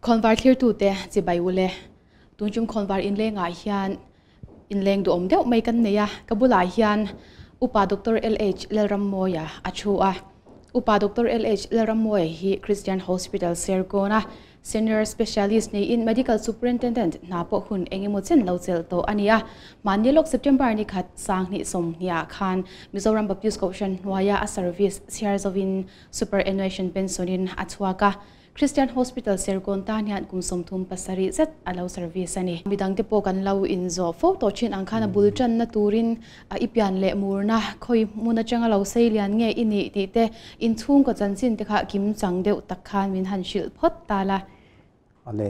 convar clear tu te chi bai ule tun chung convar in le nga hian in leng du om deuh mai kan neya kabula hian upa dr lh lelrammoya achua upa dr lh lelrammoy hi Christian Hospital Sergona senior specialist nei in medical superintendent na po hun engemo chen lo chel to ania manilok September ni khat sang ni som nia khan Mizoram Baptist Corporation waya a service Siarzovin superannuation pensionin achwaka Christian Hospital Sergon Tanian kum somthum pasari zet allow service ani midang te po kan lau in zo photo chin ang khana bulchan na turin ipian le murna khoi muna changa lo seilian nge ini ti te in thung ko chanchin te kha kim chang deu takhan min han shil phot tala ale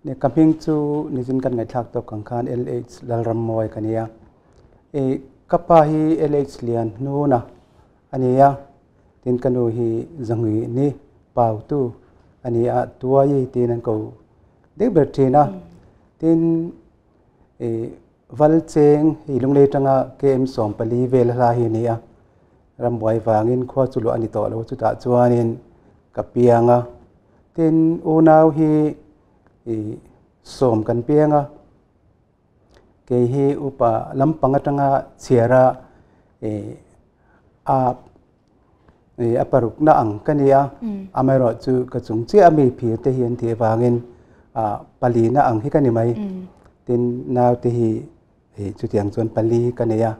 ne camping chu nizin kan ngai thak to kang khan LH lalrammoi kania e kapa hi LH lian nu na ania tin kanu hi zangui ni pau tu ania tua yi tin an ko de bertina tin e valcheng hi lungle tanga kem som pali vel la hi nia ramboi wangin khwa chu lo ani to lo chu ta chuanin kapianga tin unau hi som kan pianga ke hi upa lampanga tanga chiara aparuk na ang kania amero chu ka chung chi ami phi te hian the wangin pali na ang hi kani mai tin naw te hi chu tiang chon pali kania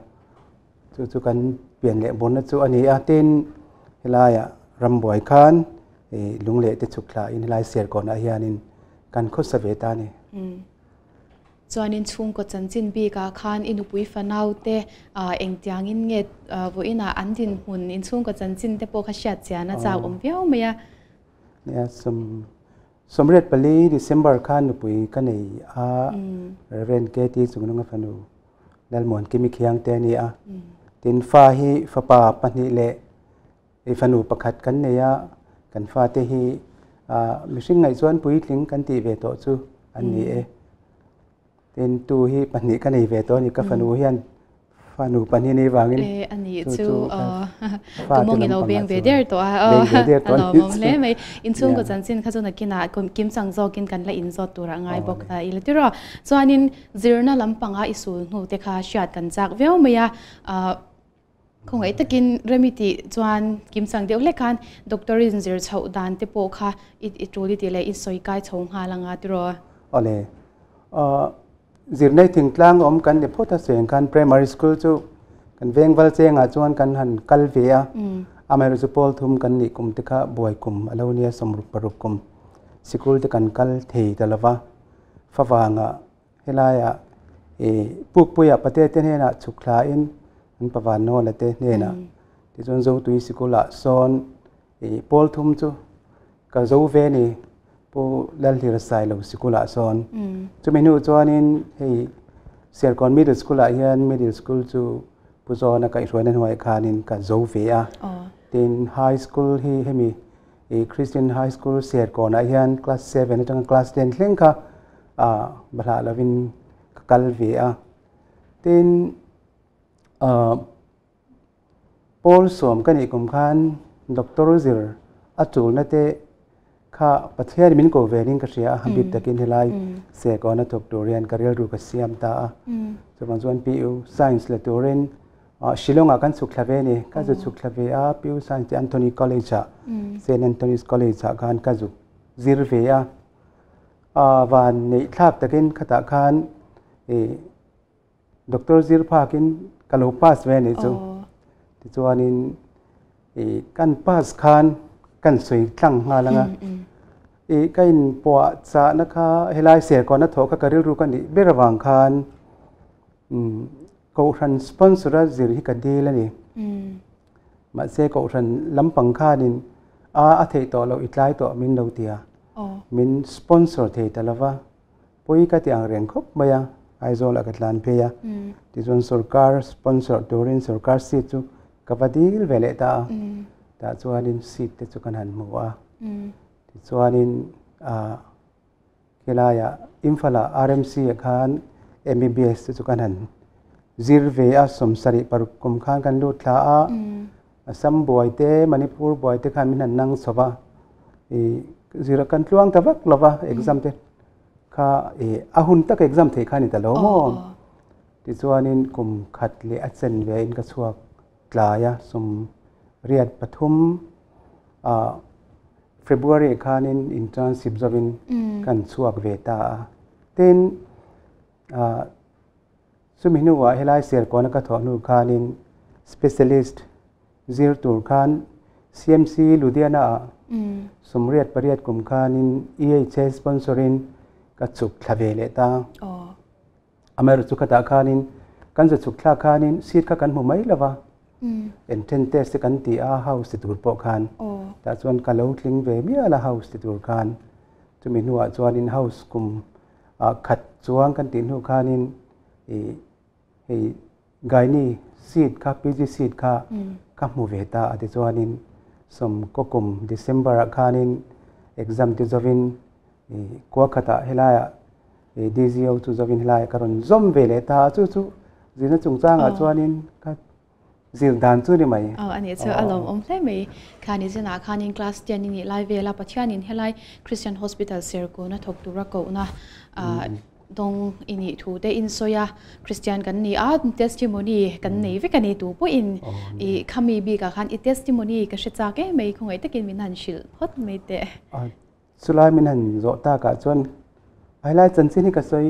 chu kan pian le bon na chu ani a tin helaya ramboi khan lungle te chukla in lai ser kon a hianin kan kho saveta ni chuanin chung ko chanchin bi ka khan inupui fanau te engtiang in nge vo ina andin hun in chung ko chanchin te po kha shat chana chaw viau maya ne somret pali December khan nupui kanei a ren ke ti chungnga fanu dalmon kimi khiang te ni a tin fa hi fa pa pani le e fanu pakhat kan neya kan fa te hi mishing ngai chuan pui tling kan ti ve to chu an ni e ten tu hi pani kan ei ve to ni ka fanu hian fanu pani ni wangin ani chu kumong ino beng ve der to ano mom le mai in chung ko chanchin kha chuna kina kim chang zo kin kan la in zo tura ngai bok ta ilatiro chuanin zirna lampanga isul nu te kha shat kan chak veu maya không ấy tất nhiên remedy chuan kim sang deuh lekhan doctor in zir chho dan te po kha it truly ti le in soi kai chhong ha langa tiro ole zir nei thing tlang om kan ne phota seng kan primary school chu kan vengwal chenga chuan kan han kalvia amero chu pol thum kan ni kum te kha boy kum alonia somrup parup kum school te kan kal thei talawa fawanga helaya puk puya pate te na chukla in pavan no la te nena ti chon zo tui sikula son pol thum chu ka zo ve ni po lal hir sai lo sikula son chu menu chuanin hei serkon middle school a hian middle school chu pu zo na kai hruanan hoi khanin ka zo ve a tin high school hi hemi Christian high school serkon a hian class 7 atang class 10 thleng kha bala lovin kal ve a tin Paul som kan ikum khan Dr. Zir atul na te kha pathian min ko vening ka ria habit takin helai se ko na doctorian career ru ka siam ta so ban chuan PU science la torin Shillonga kan sukhlave ni ka zu sukhlave a PU science Anthony College a St Anthony's College a khan ka zu zir ve a van nei thlap takin khata khan Dr. Zir phakin kalau pass ve ni chu ti chuanin kan pass khan kan soi tlang nga langa kain po cha na kha helai ser ko na tho kha karil ru kan ni berawang khan ko ran sponsor zir hi ka deal ani ma se ko ran lampang khanin a thei to lo itlai to min lo tia min sponsor thei talawa poi ka ti ang reng khop maya aizol agatlan peya ti zon sarkar sponsor torin sarkar si chu kapadil vele ta chuanin seat te chu kan han muwa ti chuanin kelaya infala RMC khan MBBS te chu kan han zirve a somsari parukum khan kan lut thla a Assam boy te Manipur boy te khan min han nang soba zira kan tluang tawak lova exam te kha ahun tak exam the khani ta lo mo ti chuanin kum khat le a chen ve in ka chuak tlaya sum riat pathum February khanin internship jobin kan chuak ve ta ten suminu wa helai ser kona ka thonu khanin specialist zir tur khan CMC Ludhiana sumriat pariat kum khanin EHS sponsorin ka chuk thavele ta amer chukata khanin kan za chuk thla khanin seat kha kan mu mai lawa entrance test kan ti a house tur po khan ta chuan ka lo tling ve mi ala house tur khan chuminu wa chuan in house kum khat chuang kan tin hu khanin gaini seat kha PG seat kha ka mu ve ta ati chuanin som kokum December khanin exam ti zovin ko khata helaya DGO chu zovin helaya karon zom vele ta chu zina chungchang a chuanin ka zil dan chu ni mai ani chu alom hle mai khani jena khanin class 10 ni live vela pathianin helai Christian Hospital serko na thok tura ko na dong ini thu te in soya Christian kan ni testimony kan nei ve kan tu po in I khami bi ka khan I testimony ka shecha ke mai khongai takin min han shil hot mai te sulai min han zo ta ka chon ailai chan sin ka soi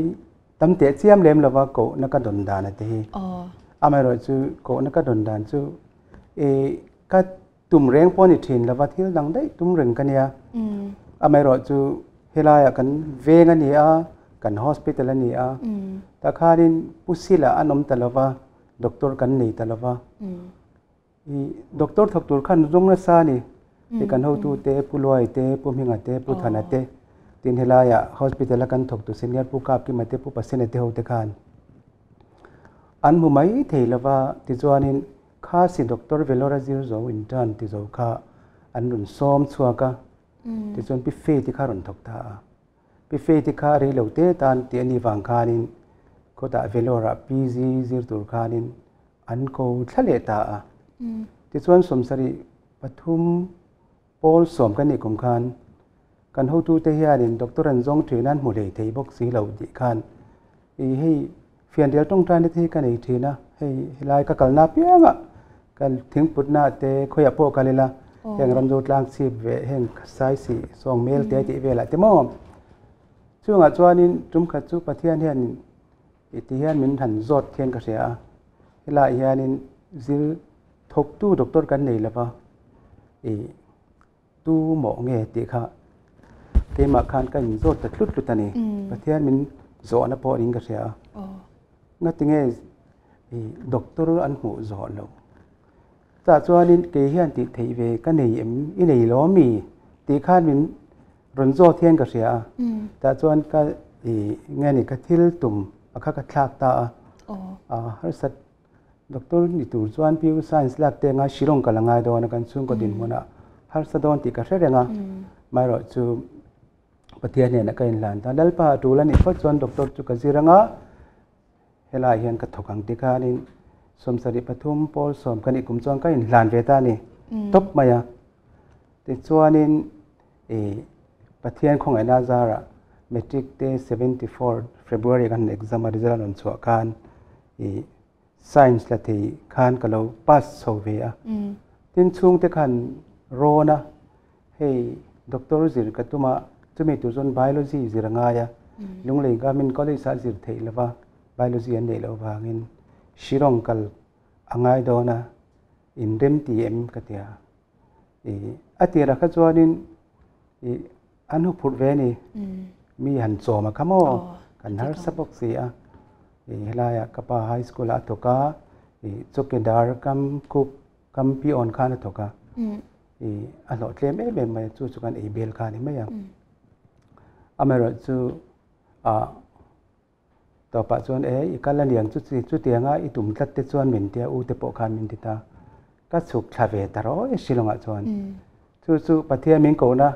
tam te chiam lem lawa ko na ka don dan te amai ro chu ko na ka don dan chu ka tum reng poni thin lawa thil dang dai tum reng kan ya amai ro chu helaya kan veng ani a kan hospital ani a ta kharin pusila anom talawa doctor kan nei talawa I doctor thoktur khan rong na sa ni ti kan ho tu te puloi te puminga te puthana te tin helaya hospital kan thok tu senior pu kap ki mate pu pasene te ho te khan an mu mai theilawa ti chuanin kha si doctor velora zir zo intern ti zo kha an run som chuaka ti chuan pi fe ti kharon thok ta pi fe ti kha ri lo te tan ti ani wang khanin ko ta velora PG zir tur khanin an ko thlale ta ti chuan somsari pathum pol som kan ni kum khan kan ho tu te hianin doctor an jong thinan mu le thei bok si lo di khan hei fian del tong tran the kan ei thina hei lai ka kalna pianga kan thing putna te khoya po kalila heng ram zo tlang sip ve heng sai si song mel te ti vela te mom chuanga chuanin tum kha chu pathian hianin itihan min han zot thian ka ria hela hianin zil thok tu doctor kan nei lapa tu mo nge ti kha te ma khan kan zot ta tlut tani pathian min zo na po ring ka ria ngatinge doctor an hu zo lo ta chuanin ke hian ti thei ve ka nei em I nei lo mi ti khan min ron zo thian ka ria ta chuan ka nge ni ka thil tum akha ka thlak ta har sat doctor ni tur chuan piu science lab te nga shirong ka langai do na kan chung ko din mona har sa don ti ka hrenga mai ro chu pathian ne na kain lan ta dalpa tulan I phot chuan doctor chu ka ziranga hela hian ka thokang ti khanin somsari pathum pol som kan I kum chuan ka in hlan ve ta ni top maya ti chuanin pathian khong aina zara metric te 74 February kan exam result on chu khan science la thei khan kalo pass so ve a tin chung te khan rona hey doctor zir ka tuma chumi tu zon biology ziranga ya lunglei gamin college sa zir thei lawa biology an nei lo wangin shirong kal angai dona in rem ti em katia atira kha chuanin anu phut ve ni mi han choma khamo kan har sabok si a helaya kapa high school a thoka chokidar kam kup kam pi on khan thoka a lo tlem em mai chu kan e bel khan mai ya amero chu to pa chuan ikala liang chu tianga I tum tlat te chuan min tia u te po khan min tita ka chuk thlave taro silonga chuan chu pathia min ko na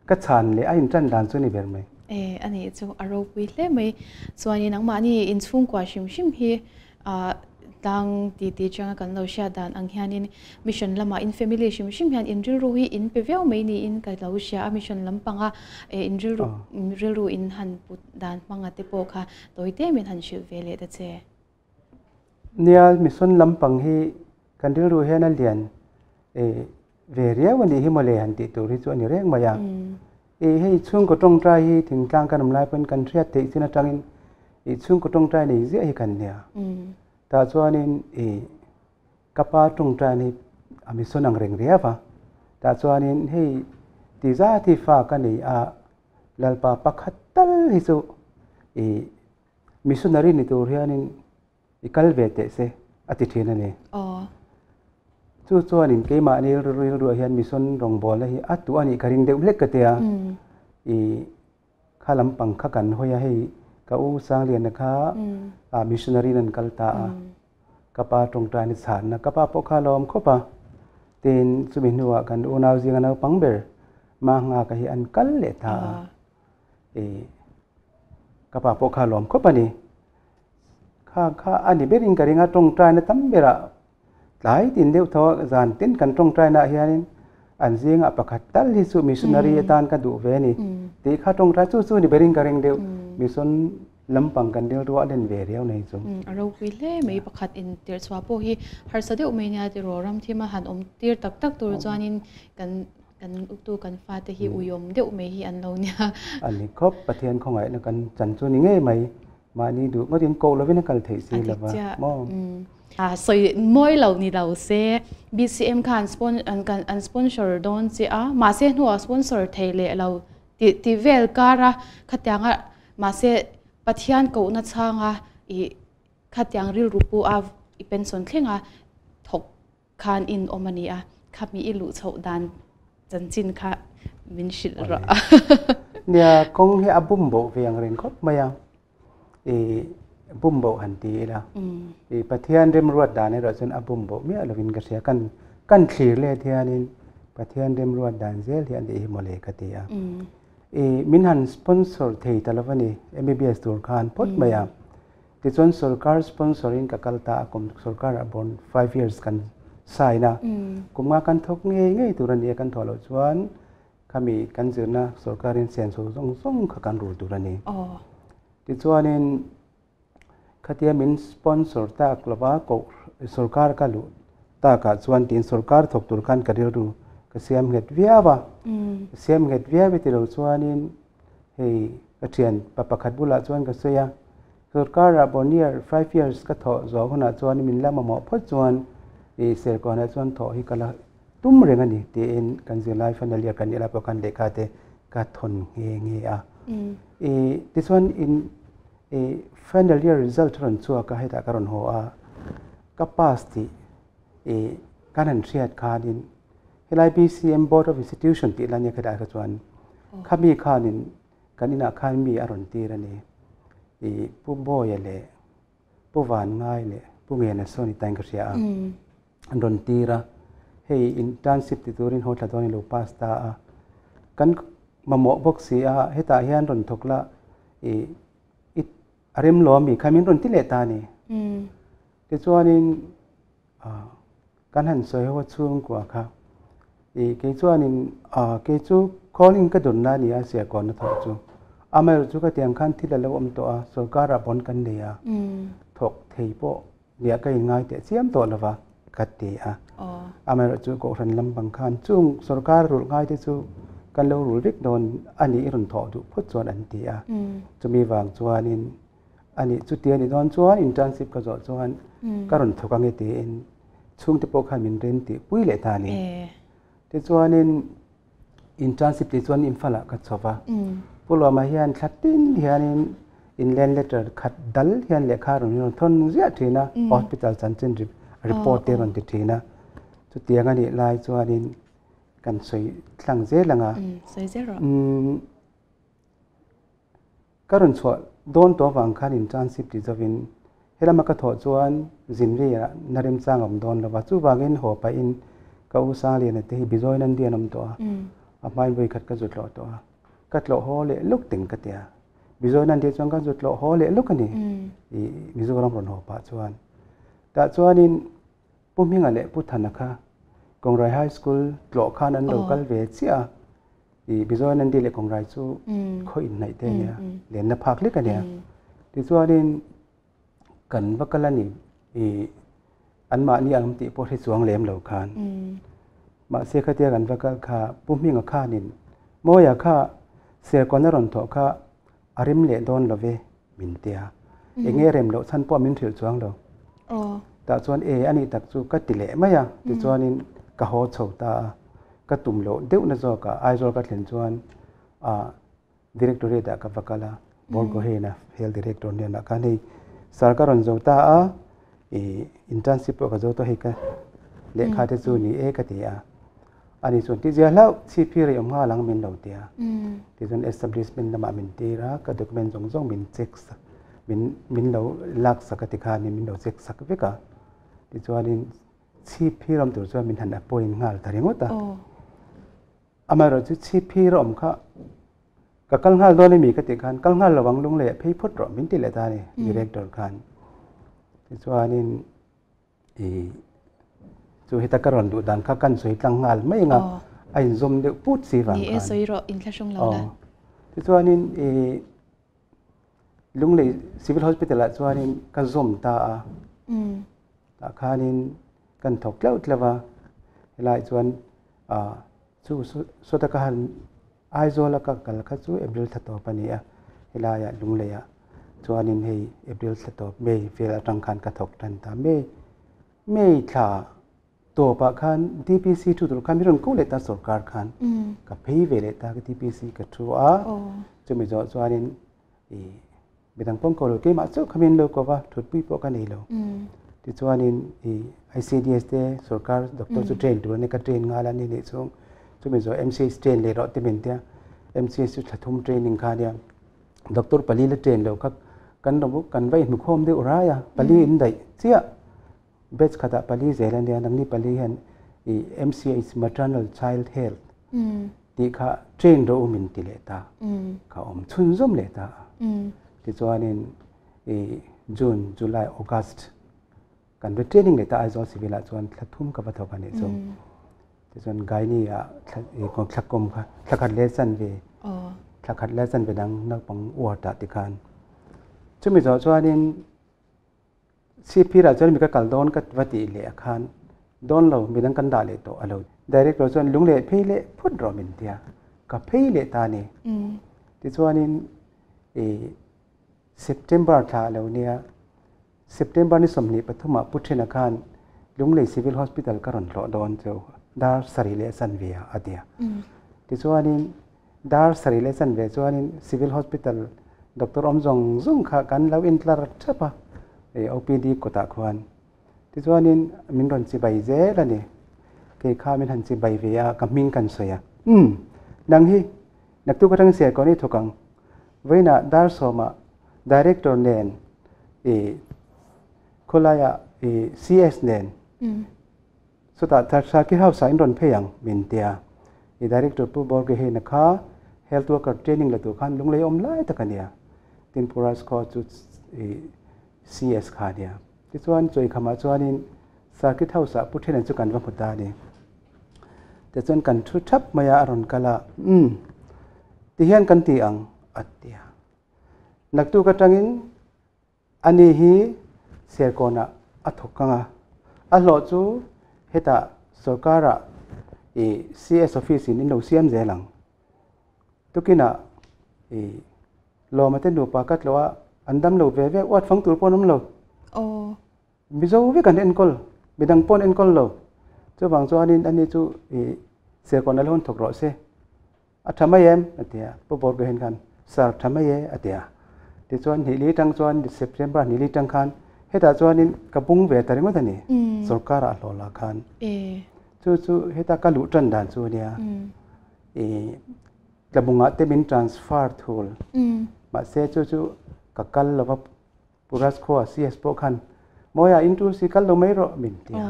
ka chan le a in tran dan chu ni ber mai ani chu aro pui hle mai chuani nang ma ni in chung kwa shim hi tang ti changa kan lo sha dan ang hianin mission lama in family shim hian in ril ru hi in pe veu mai ni in kai lo sha mission lampanga in ril ru in han put dan manga te po kha toite min han shil vele ta che nia mission lampang hi kan ril ru hian alian veria wani hi mole han ti tu ri chu ani reng maya hei chung ko tong trai hi thing tlang kan lai pen kan thriat te sina tangin chung ko tong trai nei zia hi kan nia ta chuanin kapa tong trai ni ami sonang reng ria wa ta chuanin hei ti za ti fa ka nei a lalpa pakhat tal hi chu missionary ni tur hianin ikal ve te se ati thina ne chu chuanin keima ni ril ru hian mission rong bol hi atu ani karing deuh lek ka tia khalam pang kha kan hoya hei ka u sang lian kha missionary nan kalta kapa tong tra ni san na kapa po kha lom khopa tin chumin nuwa kan u naw jinga naw pangber ma nga ka hi an kal le tha kapa po kha lom khopa ni kha ani berin karinga tong tra na tambera lai tin deuh tho zan tin kan tong tra na hianin an zinga pakhat tal hi chu missionary tan ka du ve ni ti kha tong tra chu ni berin karing deuh mission lampang kan deuh ro alen ve riau nei chu aro wi le mei pakhat in tir chwa po hi har sa deuh mai nia ti ro ram thima han om tir tak tak tur chuanin kan uktu kan fa te hi uyom deuh mai hi an lo nia ani khop pathian khongai na kan chan chu ni nge mai ma ni du ngotin ko lovin kal thei si lava mo soi moi lo ni lo se BCM kan sponsor don che ma se nu sponsor theile lo ti vel kara khatyanga ma se pathian ko na changa I khatyang ril rupu a I pension thlenga thok khan in omani a khami ilu chho dan chanchin kha min shil ra nia kong hi abum bo veang ren khop maya bum bo han ti la pathian rem ruat da ne ro chun abum bo mi alovin ka sia kan thlir le thianin pathian rem ruat dan zel hian de hi mole ka tia min han sponsor thei talavani MBBS tur khan pot maya ti chon sarkar sponsoring ka kalta akom sarkar abon 5 years kan saina kuma kan thok nge turani kan tholo chuan kami kan jirna sarkarin sen so zong kha kan ru turani ti chuanin khatia min sponsor ta klova ko sarkar ka lu ta ka chuan tin sarkar thok tur kan karil ru ka siam het viawa siam het via be tiro chuanin hei athian papakhat bula chuan ka soya sarkar abonier 5 years ka tho zo hona chuan min lama mo pho chuan ser ko na chuan tho hi kala tum rengani te in kan je life final year kan ila kan lekha te ka thon nge a this one in final year result ron chua ka heta karon ho a capacity kanan thiat khanin helai BCM board of institution ti lanya khada ka chuan khami khanin kanina khan mi aron ti rani pu boy le pu van ngai le pu nge na soni tang ka sia andon tira hei internship ti turin hotla doni lo pasta kan mamo boxi a heta hian ron thokla arem lo mi khamin ron ti le ta ni ti chuanin kan han soi ho chung kwa kha ke chuanin ke chu calling ka don na ni a sia kon na tho chu amel chu ka tiang khan thila lo om to a sarkar a bon kan ne a thok thei po lia kai ngai te siam to lawa khatte a amel chu ko ran lam bang khan chung sarkar rul ngai te chu kan lo rul rik don ani ron tho du phut chuan an ti a chu mi wang chuanin ani chu tian ni don chuan internship ka zo chuan karon thokange te in chung te po khan min ren ti pui le ta ni te chuanin internship te chuan infala ka chowa pulwa ma hian thatin hianin inland letter khat dal hian lekha ron thon zia thina hospital chanchin report te ron ti thina chu tiang ani lai chuanin kan soi thlang je langa soi je ro karon chwa don to wang khan internship ti jawin helama ka tho chuan zinri narem changam don lawa chu wangin ho pa in ka usa le na te bizoi nan dianam to a mai boi khat ka jutlo to katlo ho le luk ting ka tia bizoi nan de chang ka jutlo ho le luk ani mizoram ron ho pa chuan แต่ส่วนนี้ปุ่มหิงอะไรพูดทันนะคะกงไรไฮสคูลหลอกขานั้นเราก็เวทเสียอีบิโซนันดีเลยกงไรสู้ค่อยไหนเตเนี่ยเรียนนับพักเล็กกันเนี่ยที่ส่วนนี้กันว่ากันละนี่อันมานี่อันติโพธิสวงเหลี่ยมเหล่าขานมาเสียคดีกันว่าก็ข้าปุ่มหิงข้านินโมยาข้าเสียก่อนนั้นถอข้าอาริมเล่โดนเราเวมินเตียเองเริ่มเราชั้นป้อมินถือสวงเราแต่ส่วนอันนี้ตักจูก็ติเล่ไม่ยังที่ส่วนนี้ก็หัวโฉตาก็ตุ่มโลเดี๋ยวนั่นจะก็ไอโซก็เห็นส่วนดีเรกทอรีแต่ก็ว่ากันละบอลก็เห็นนะเฮลดีเรกทอรีนะการที่สารการันโจตาอินเทอร์นชิพก็โจตัวเฮก็เลขาที่จูนี่ก็ตีอันนี้ส่วนที่เจ้าเล่าชีพิเรียมหลังมินเราเดียที่ส่วน establishment นำมามินตีระก็ด็อกเมนต์จงมินเช็คมินเราลักษณะกติกานี่มินเราเช็คสักเวกาที่ส่วนนี้ชีพิรำตัวส่วนมินหันอภัยงาลทาริงว่าตาอามาเราจะชีพิรำค่ะก็กังหัลโดนมีกติกากังหัลระวังลุงเล่พี่พุทธมินติเลตานี่ดีเรกเตอร์กันที่ส่วนนี้จูฮิตากรอนดูดันข้ากันสวยตั้งงานไม่งั้นไอ้ซมเดือดพูดสีฟังกันนี่สวยรออินทชงเราละที่ส่วนนี้ลุงเลยซิวิลฮอสพิทอลส่วนนี้ก็ซมตาข้านี้กันถกเล่าเทว่าหลายส่วนสู้สุดการไอโซลก็กัลก็สู้เอเบลทัตโตปนีหลายลุงเลยส่วนนี้ให้เอเบลทัตโตไม่เวลาตั้งคันกระถกทันตาไม่ท่าตัวปะคัน DPC ทุกตัวคันมีเรื่องกู้เลต้าสุรการคันกับพี่เวเลต้ากับ DPC กับทัวจะมีจอดส่วนนี้เบื้องต้นก็รู้เกี่ยมาสู้ขมิ้นโลกว่าทุกปีพวกกันนี่โลที่ส่วนนี้ICDS เดสุรการด็อกเตอร์สุเทรนตัวนี้ก็เทรนงานแล้วนี่ส่งจะมีจอ MCS เทรนเลยรอที่เป็นเดีย MCS สุดท้ายทุ่มเทรนนิ่งกันเนี่ยด็อกเตอร์ปลีเลเทรนแล้วก็กันระบบกันไว้หนุโคมได้อุรายปลีอินได้เสียเบสขดาปลีเซลันเดียนังนี้ปลีเห็นMCH maternal child health ที่ข้าเทรนเราอุมินติเลต้าข้าชุนซุ่มเลต้าที่ส่วนนี้จูนจุลายออกัสต์กันไปเทรนนิ่งเลต้าไอโซซิวิลาส่วนทัดทุ่มกับวัฒนธรรมนี่ส่งที่ส่วนไกนี่ของทักกรมค่ะทักขัดเลสันเวทักขัดเลสันเวดังนักปังอวดติการช่วยมีส่วนนี้ชีพิราจนมีก็การโดนกับวัติเลี้ยขันโดนเรามีดังกันดาเลโตอารมณ์ direct เราส่วนลุงเล่พี่เล่พูดรอมินเดียกับพี่เล่ตานี่ที่ส่วนนี้September ท่าเราเนี่ย September นี่สมนิปฐุมพุทธนาคารลุงเล่ Civil Hospital ก็รอนรอโดนเจ้าดาร์สรีเลสันเวียอเดียที่ส่วนนี้ดาร์สรีเลสันเวียส่วนนี้ Civil Hospital ดร.อมจงข้ากันเราอินทราชปะOPD กตาควันที่ส่วนนี้มินรอนสิบใบเจแล้วนี่เกี่ยข้ามินหันสิบใบเวียกับมิงกันเสียดังฮีนักตุกทั้งเสียก่อนนี้ทุกังเวน่าดาร์สมา Director เนนคนละCS เนนสุดท้ายถ้าสักที่เขาใส่รอนเพียงมินเตียDirector ผู้บอกให้นักข่า Health Worker Training ละตัวขันลุงเลยไล่ตะกันเนี่ยตินพูรัสก็จุดCS ขาเดียที่ส่วนจอยขมาส่วนนี้สักที่เท่าสักพุทธนันจุกันว่าพุทธานี่แต่ส่วนกันทุทับมายาอรุณกละที่เห็นกันที่อังอัดเดียนักตุกจังอินอันนี้ฮีเสียก่อนอัดหกกังอัดหลอดจูเหตุสกัดCS Office นี่เราเสียมเจลังทุกินะรอมาเต้นดูปากัดแล้วว่าอันดำเราเว่วัดฟังตัวปนน้ำเรามิจฉาวิกันเอ็นกอลมิดังปนเอ็นกอลเราเจ้าบางส่วนอันนี้จูเสียก่อนแล้วคนถูกรอเสียอัฐมะเยี่ยมอันเดียผู้บริหารกันสารธรรมะเยี่ยอันเดียที่ส่วนนิลิตังส่วนเซปเทมเบอร์นิลิตังคันเหตุส่วนนี้กระปุงเวทอะไรมั้งท่านนี่สุขการะโลลาคันจู่เหตุการณ์ลุตันด่านส่วนเนี่ยกระปุงอัตเตมินทรานสฟาร์ทูลมาเสียจู่กักลว่าปุรัสโคอาซีเอสโปคันมอยาอินทูสิกัลโลไม่รอมินเตีย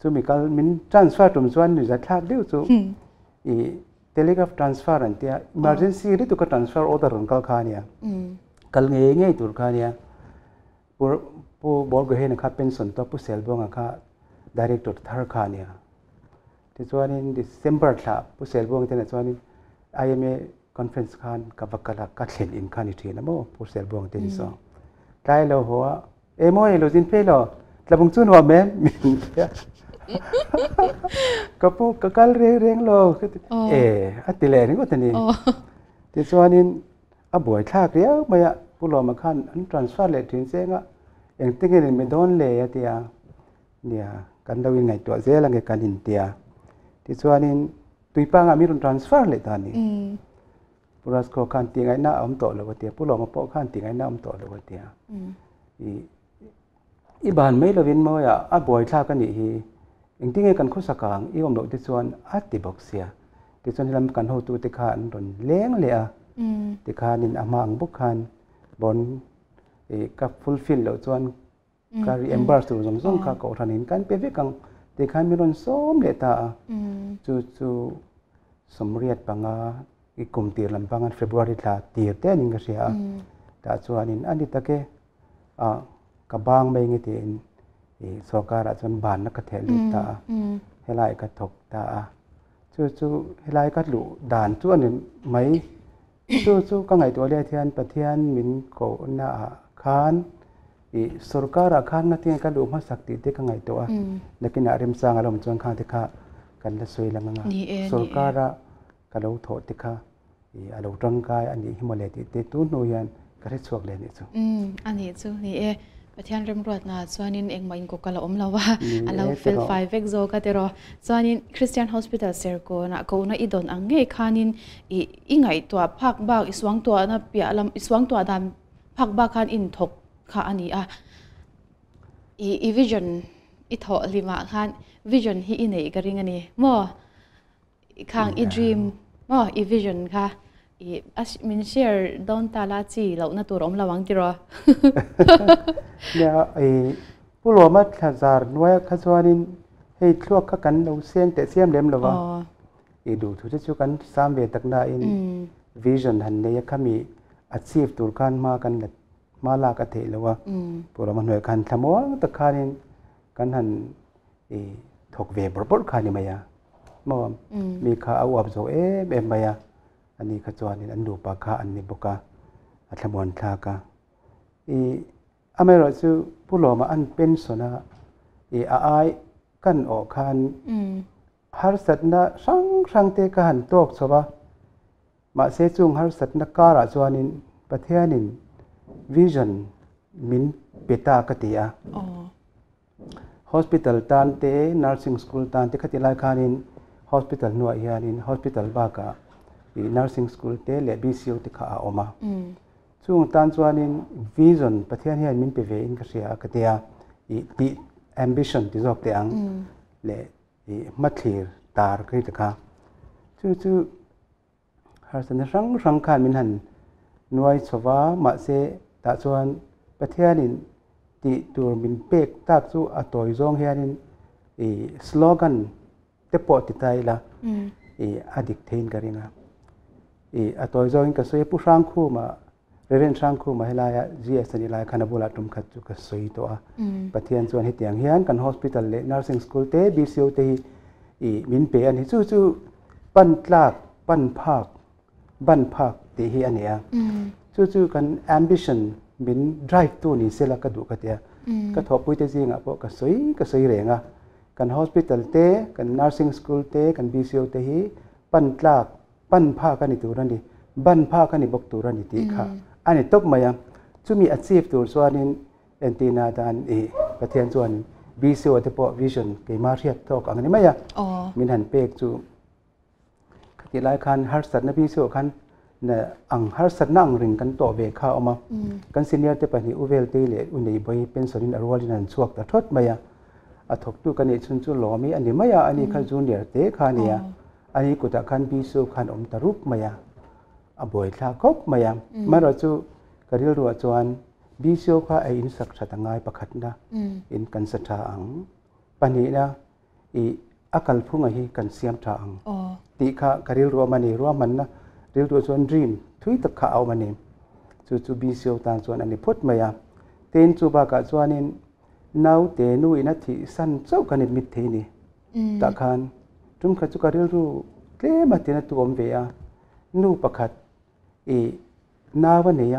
จู่มีกัลมินทรานสฟาร์ตุมส่วนนี่จะทักเลี้ยวจู่เทเลกราฟทรานสฟาร์อันเตียอิมเมอร์เจนซีนี่ตุกทรานสฟาร์ออเดอร์ของกัลคานี่กัลเงี้ยตุลคานี่ปุ ผู้บอลก็เห็นนะครับเป็นส่วนตัวผู้เซลบงค่ะ director ทาร์คาเนี่ยที่ส่วนนี้ December ค่ะผู้เซลบงที่ในส่วนนี้ IMA conference คันกับวักละกัดเห็นอินคันที่นะโมผู้เซลบงที่นี่สองใกล้เราหัวโมยเราจินเพ่เราแต่บางส่วนว่าแม่มีก็ผู้ก็การเรียงเราอัติเลนี่ก็ตัวนี้ที่ส่วนนี้บ่อยท่าเรียวมาผู้รอมาคันอัน transfer เลยถึงเสียงอย่างที่เห็นไม่โดนเลยที่เนี่ยกันดาวินไงตัวเสียลังกันอินเดียที่ส่วนนี้ตุยปังมีรุ่น transfer เลยตอนนี้ผู้รัสก็คันตีไงหน้าอมโตเลยว่าเดียผู้รอมาปอคันตีไงหน้าอมโตเลยว่าเดียอีบ้านไม่ละวินมาบ่อยท่ากันนี่อย่างที่เห็นกันคุสกางอีอมโตที่ส่วนอัติบอกเสียที่ส่วนที่ลำกันหูตัวที่ขาอันรุนเลี้ยงเลยที่ขานินอามังบุกขันบนกับ fulfill แล้วส่วนการ reimburse ตัวส่งข้าก็ทันหินกันเป็นวิกังที่ขามีรอนส้มเลตาจู่สมเรียดปังอีกกลุ่มตีลำปังอัน February ลาตีเต้นิงก็เสียแต่ส่วนนี้อันนี้ตะเกกับบางไม่เงี้ยที่สการะส่วนบานนักเทลุตาให้ไล่กระทกตาจู่ให้ไล่กัดหลุด่านส่วนนี้ไม่จู่ก็ไงตัวเลี้ยเทียนปะเทียนมินโกนาคานสรการะคานนัดที่กันดูมาสักติเด็กก็ไงตัวนักกินอาริมสร้างอารมณ์จวนข้างที่ข้ากันละสวยละงาสรการะกันเราโถที่ข้าอารมณ์ร่างกายอันนี้หิมะเลติเตตุนโนยันก็ได้ช่วยเลยนี่จู่อันนี้จู่นี่ปะเทียนเริ่มรวดนะส่วนนี้เองมาอินโกกะละอมแล้วว่าเราฟิลไฟเวกโซก็เตรอส่วนนี้คริสเตียนฮอสพิทอลเซอร์โกนะกูน่าอีดอนอังเงยขานินอีไงตัวพักบ้าอิสวังตัวนะเปียลำอิสวังตัวดำพักบ้าขานินทกขาอันนี้อีวิชั่นอีทอลิมาขานวิชั่นฮีอินเอกริงอันนี้มั่วข้างอีดรีมมั่วอีวิชั่นค่ะมินเชียร์ดอนตาลาจีเราหน้าตัวร้อมระวังจีรอเนี่ยผู้หลวงมาขจารนวยขจวนินให้ทลวกกันเราเสียงแต่เสียมเล็มหรือว่าดูทุกที่ชุกันสามเวตักนาอินวิชั่นหันเนี่ยขมีอาชีพตัวการมากันมาลากระเทหรือว่าผู้หลวงมาหน่วยกันทำว่าตะการินกันหันถกเวบรบขานี่มายาเมื่อมีข้าเอาอับโซเอ็มมายาอันนี้ขจรนี่อันดูปากข้าอันนี้บุกะอัตมวนทากะอเมริกาผู้หลอมาอันเป็นสนะกันออกคันฮาร์สัตนะสังเตกันตกสบะมาเสจุงฮาร์สัตนะการะจวนินประเทศนินวิชั่นมินเปตากติยาhospital ตันเต nursing school ตันเตขัดลายคันิน hospital นัวเฮียนิน hospital บากะnursing school เตเลบีซีโอติข้าออกมาช่วงตอนจวนิน vision ประเทศนี้มินเปเวอินก็เสียก็เดียดี ambition ที่จบเตียงเลมัธยตาร์กรีตค่ะจู่หาสันรังคานมินหันหน่วยสวามาเสตาจวนประเทศนี้ที่ตัวมินเป็กตักจู่อัตโตยจงเฮียนินสโลแกนเตปอติไตละอดิกเทนกันยังอัตโตยจงก็สวยผู้ช่างคู่มาเรื่องช่างคู่มาให้ลายGSนี่ลายคณะบุรุษตุ่มขัดจุกสวยตัวประเทศส่วนที่เตียงเฮียนกัน hospital เล nursing school เต BCO เตมินเปอันนี้จู่ปั้นลากปั้นภาคเตฮีอันนี้จู่กัน ambition มิน drive ตัวนี้เสละกระดูกกระเตียก็ทบปุ้ยเตจิงอ่ะพวกก็สวยเร่งอ่ะกัน hospital เตกัน nursing school เตกัน BCO เตฮีปั้นลากปั้นภาคกันนี่ตัวนั้นดิบันภาคกันนี่บกตัวนั้นดิค่ะอันนี้ตบมายังจู่มีอาชีพตัวส่วนนี้เอ็นตีนาดานประเทศส่วนBCO เตปอวิชั่นเกมาเรียกตอกอันนี้ไม่ยังมินหันเปกจู่ที่หลายคันฮาร์สัตนะBCOคันเนี่ยอังฮาร์สัตนั่งริงกันต่อเวข้าออกมากันซีเนียร์เตปนี่อุเวลเตเลอุนย์บอยเป็นส่วนอรัวลินันสวกแต่ทดมายังอัฐกตุกันนี่ชุนจู่หล่อมีอันนี้ไม่ยังอันนี้คันจูเนียร์เตขานี่อันนี้กุตะคันBCOคันตรุปมายังบ่อยลากบมายังมาเราจู่กระดิ่งรัวจวนBCOข้าอินสักชะตังไงประคัดนะอินกันสัทธาอังปันนี้นะอักลพุ่งไอ้กันเสียมทางตีข้ากระดิ่งรัวมันนี่รัวมันนะเรียกตัวจวนดรีมทุยตะข้าเอามันนี่จู่BCOตานจวนอันนี้พุทธมายัง เต้นจูบากะจวนินนาวเตนูอินัทธิสันเจ้ากันมิดเทนี่ตะคานจุ่มขจุกะเรียรู้เกลมาตินัตัวอมเวียนูประคัดนาวันเนีย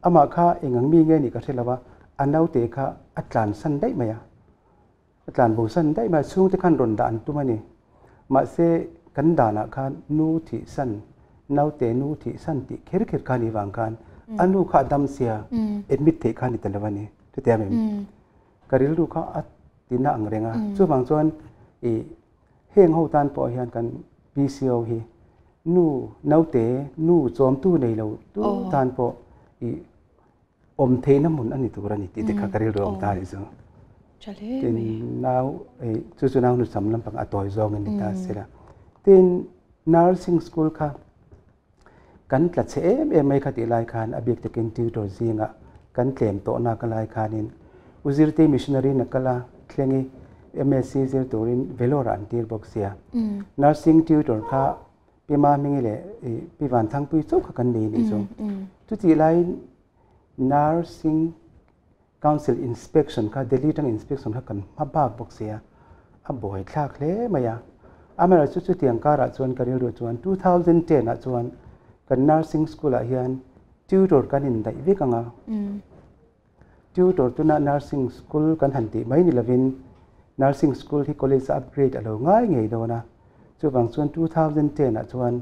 อามาข้าเองมีเงินนี่ก็เท่าว่าอันนาวเตข้าอัตลานสันได้ไหมอ่ะอัตลานบุสันได้มาช่วงที่ขันรอนดานตัวมันนี่มาเสกันดานะข้านูที่สันนาวเตนูที่สันติเคิร์ขานิวังกันอันนูข้าดำเสียเอ็ดมิดเทขานิตันวันนี้ที่เตียมกะริลดูเขาอัดตินาอังเรงอ่ะช่วงบางส่วนเฮงหูตันปอยหันกันปีเซียวฮีนู่นาวเตนู่จอมตู้ในเราตู้ตันปออมเทน้ำมันอันนี้ตัวนี้ที่เด็กกะริลดูอมตาดิซึ่งทีนี้นาวจู่ๆนาวนุสำลังปังอัตอยจองเงินตาเสียละทีนี้ nursing school ค่ะกันกลัดเชไม่ขัดอีไลคานอเบียกตะเกินติวตัวซิงอ่ะกันเตรียมโตนักไลคานินอุจิรติมิชชันนารีนักล่ะเคลียงMSc ซิลตัวรินเวลอรันตีร์บ็อกเซีย nursing tutor ค่ะพี่มามิงเลยพี่วันทั้งปีสุขกันดีนี่ส่งทุกทีไล nursing council inspection ค่ะ daily ทั้ง inspection ค่ะกันมาบากบ็อกเซียอับบ่อยคลากเลยมาอย่าอามาเราชุดเตียงการะจวนกันเรียนจวน2010อ่ะจวนกัน nursing school อ่ะเฮียน tutor กันอินได้วิกังอ่ะtutor ตัวนั้น nursing school กันหันติไม่นี่ละวิน nursing school ที่ college upgrade อะไรง่ายไงโดนะช่วงบางส่วน2010อ่ะชวน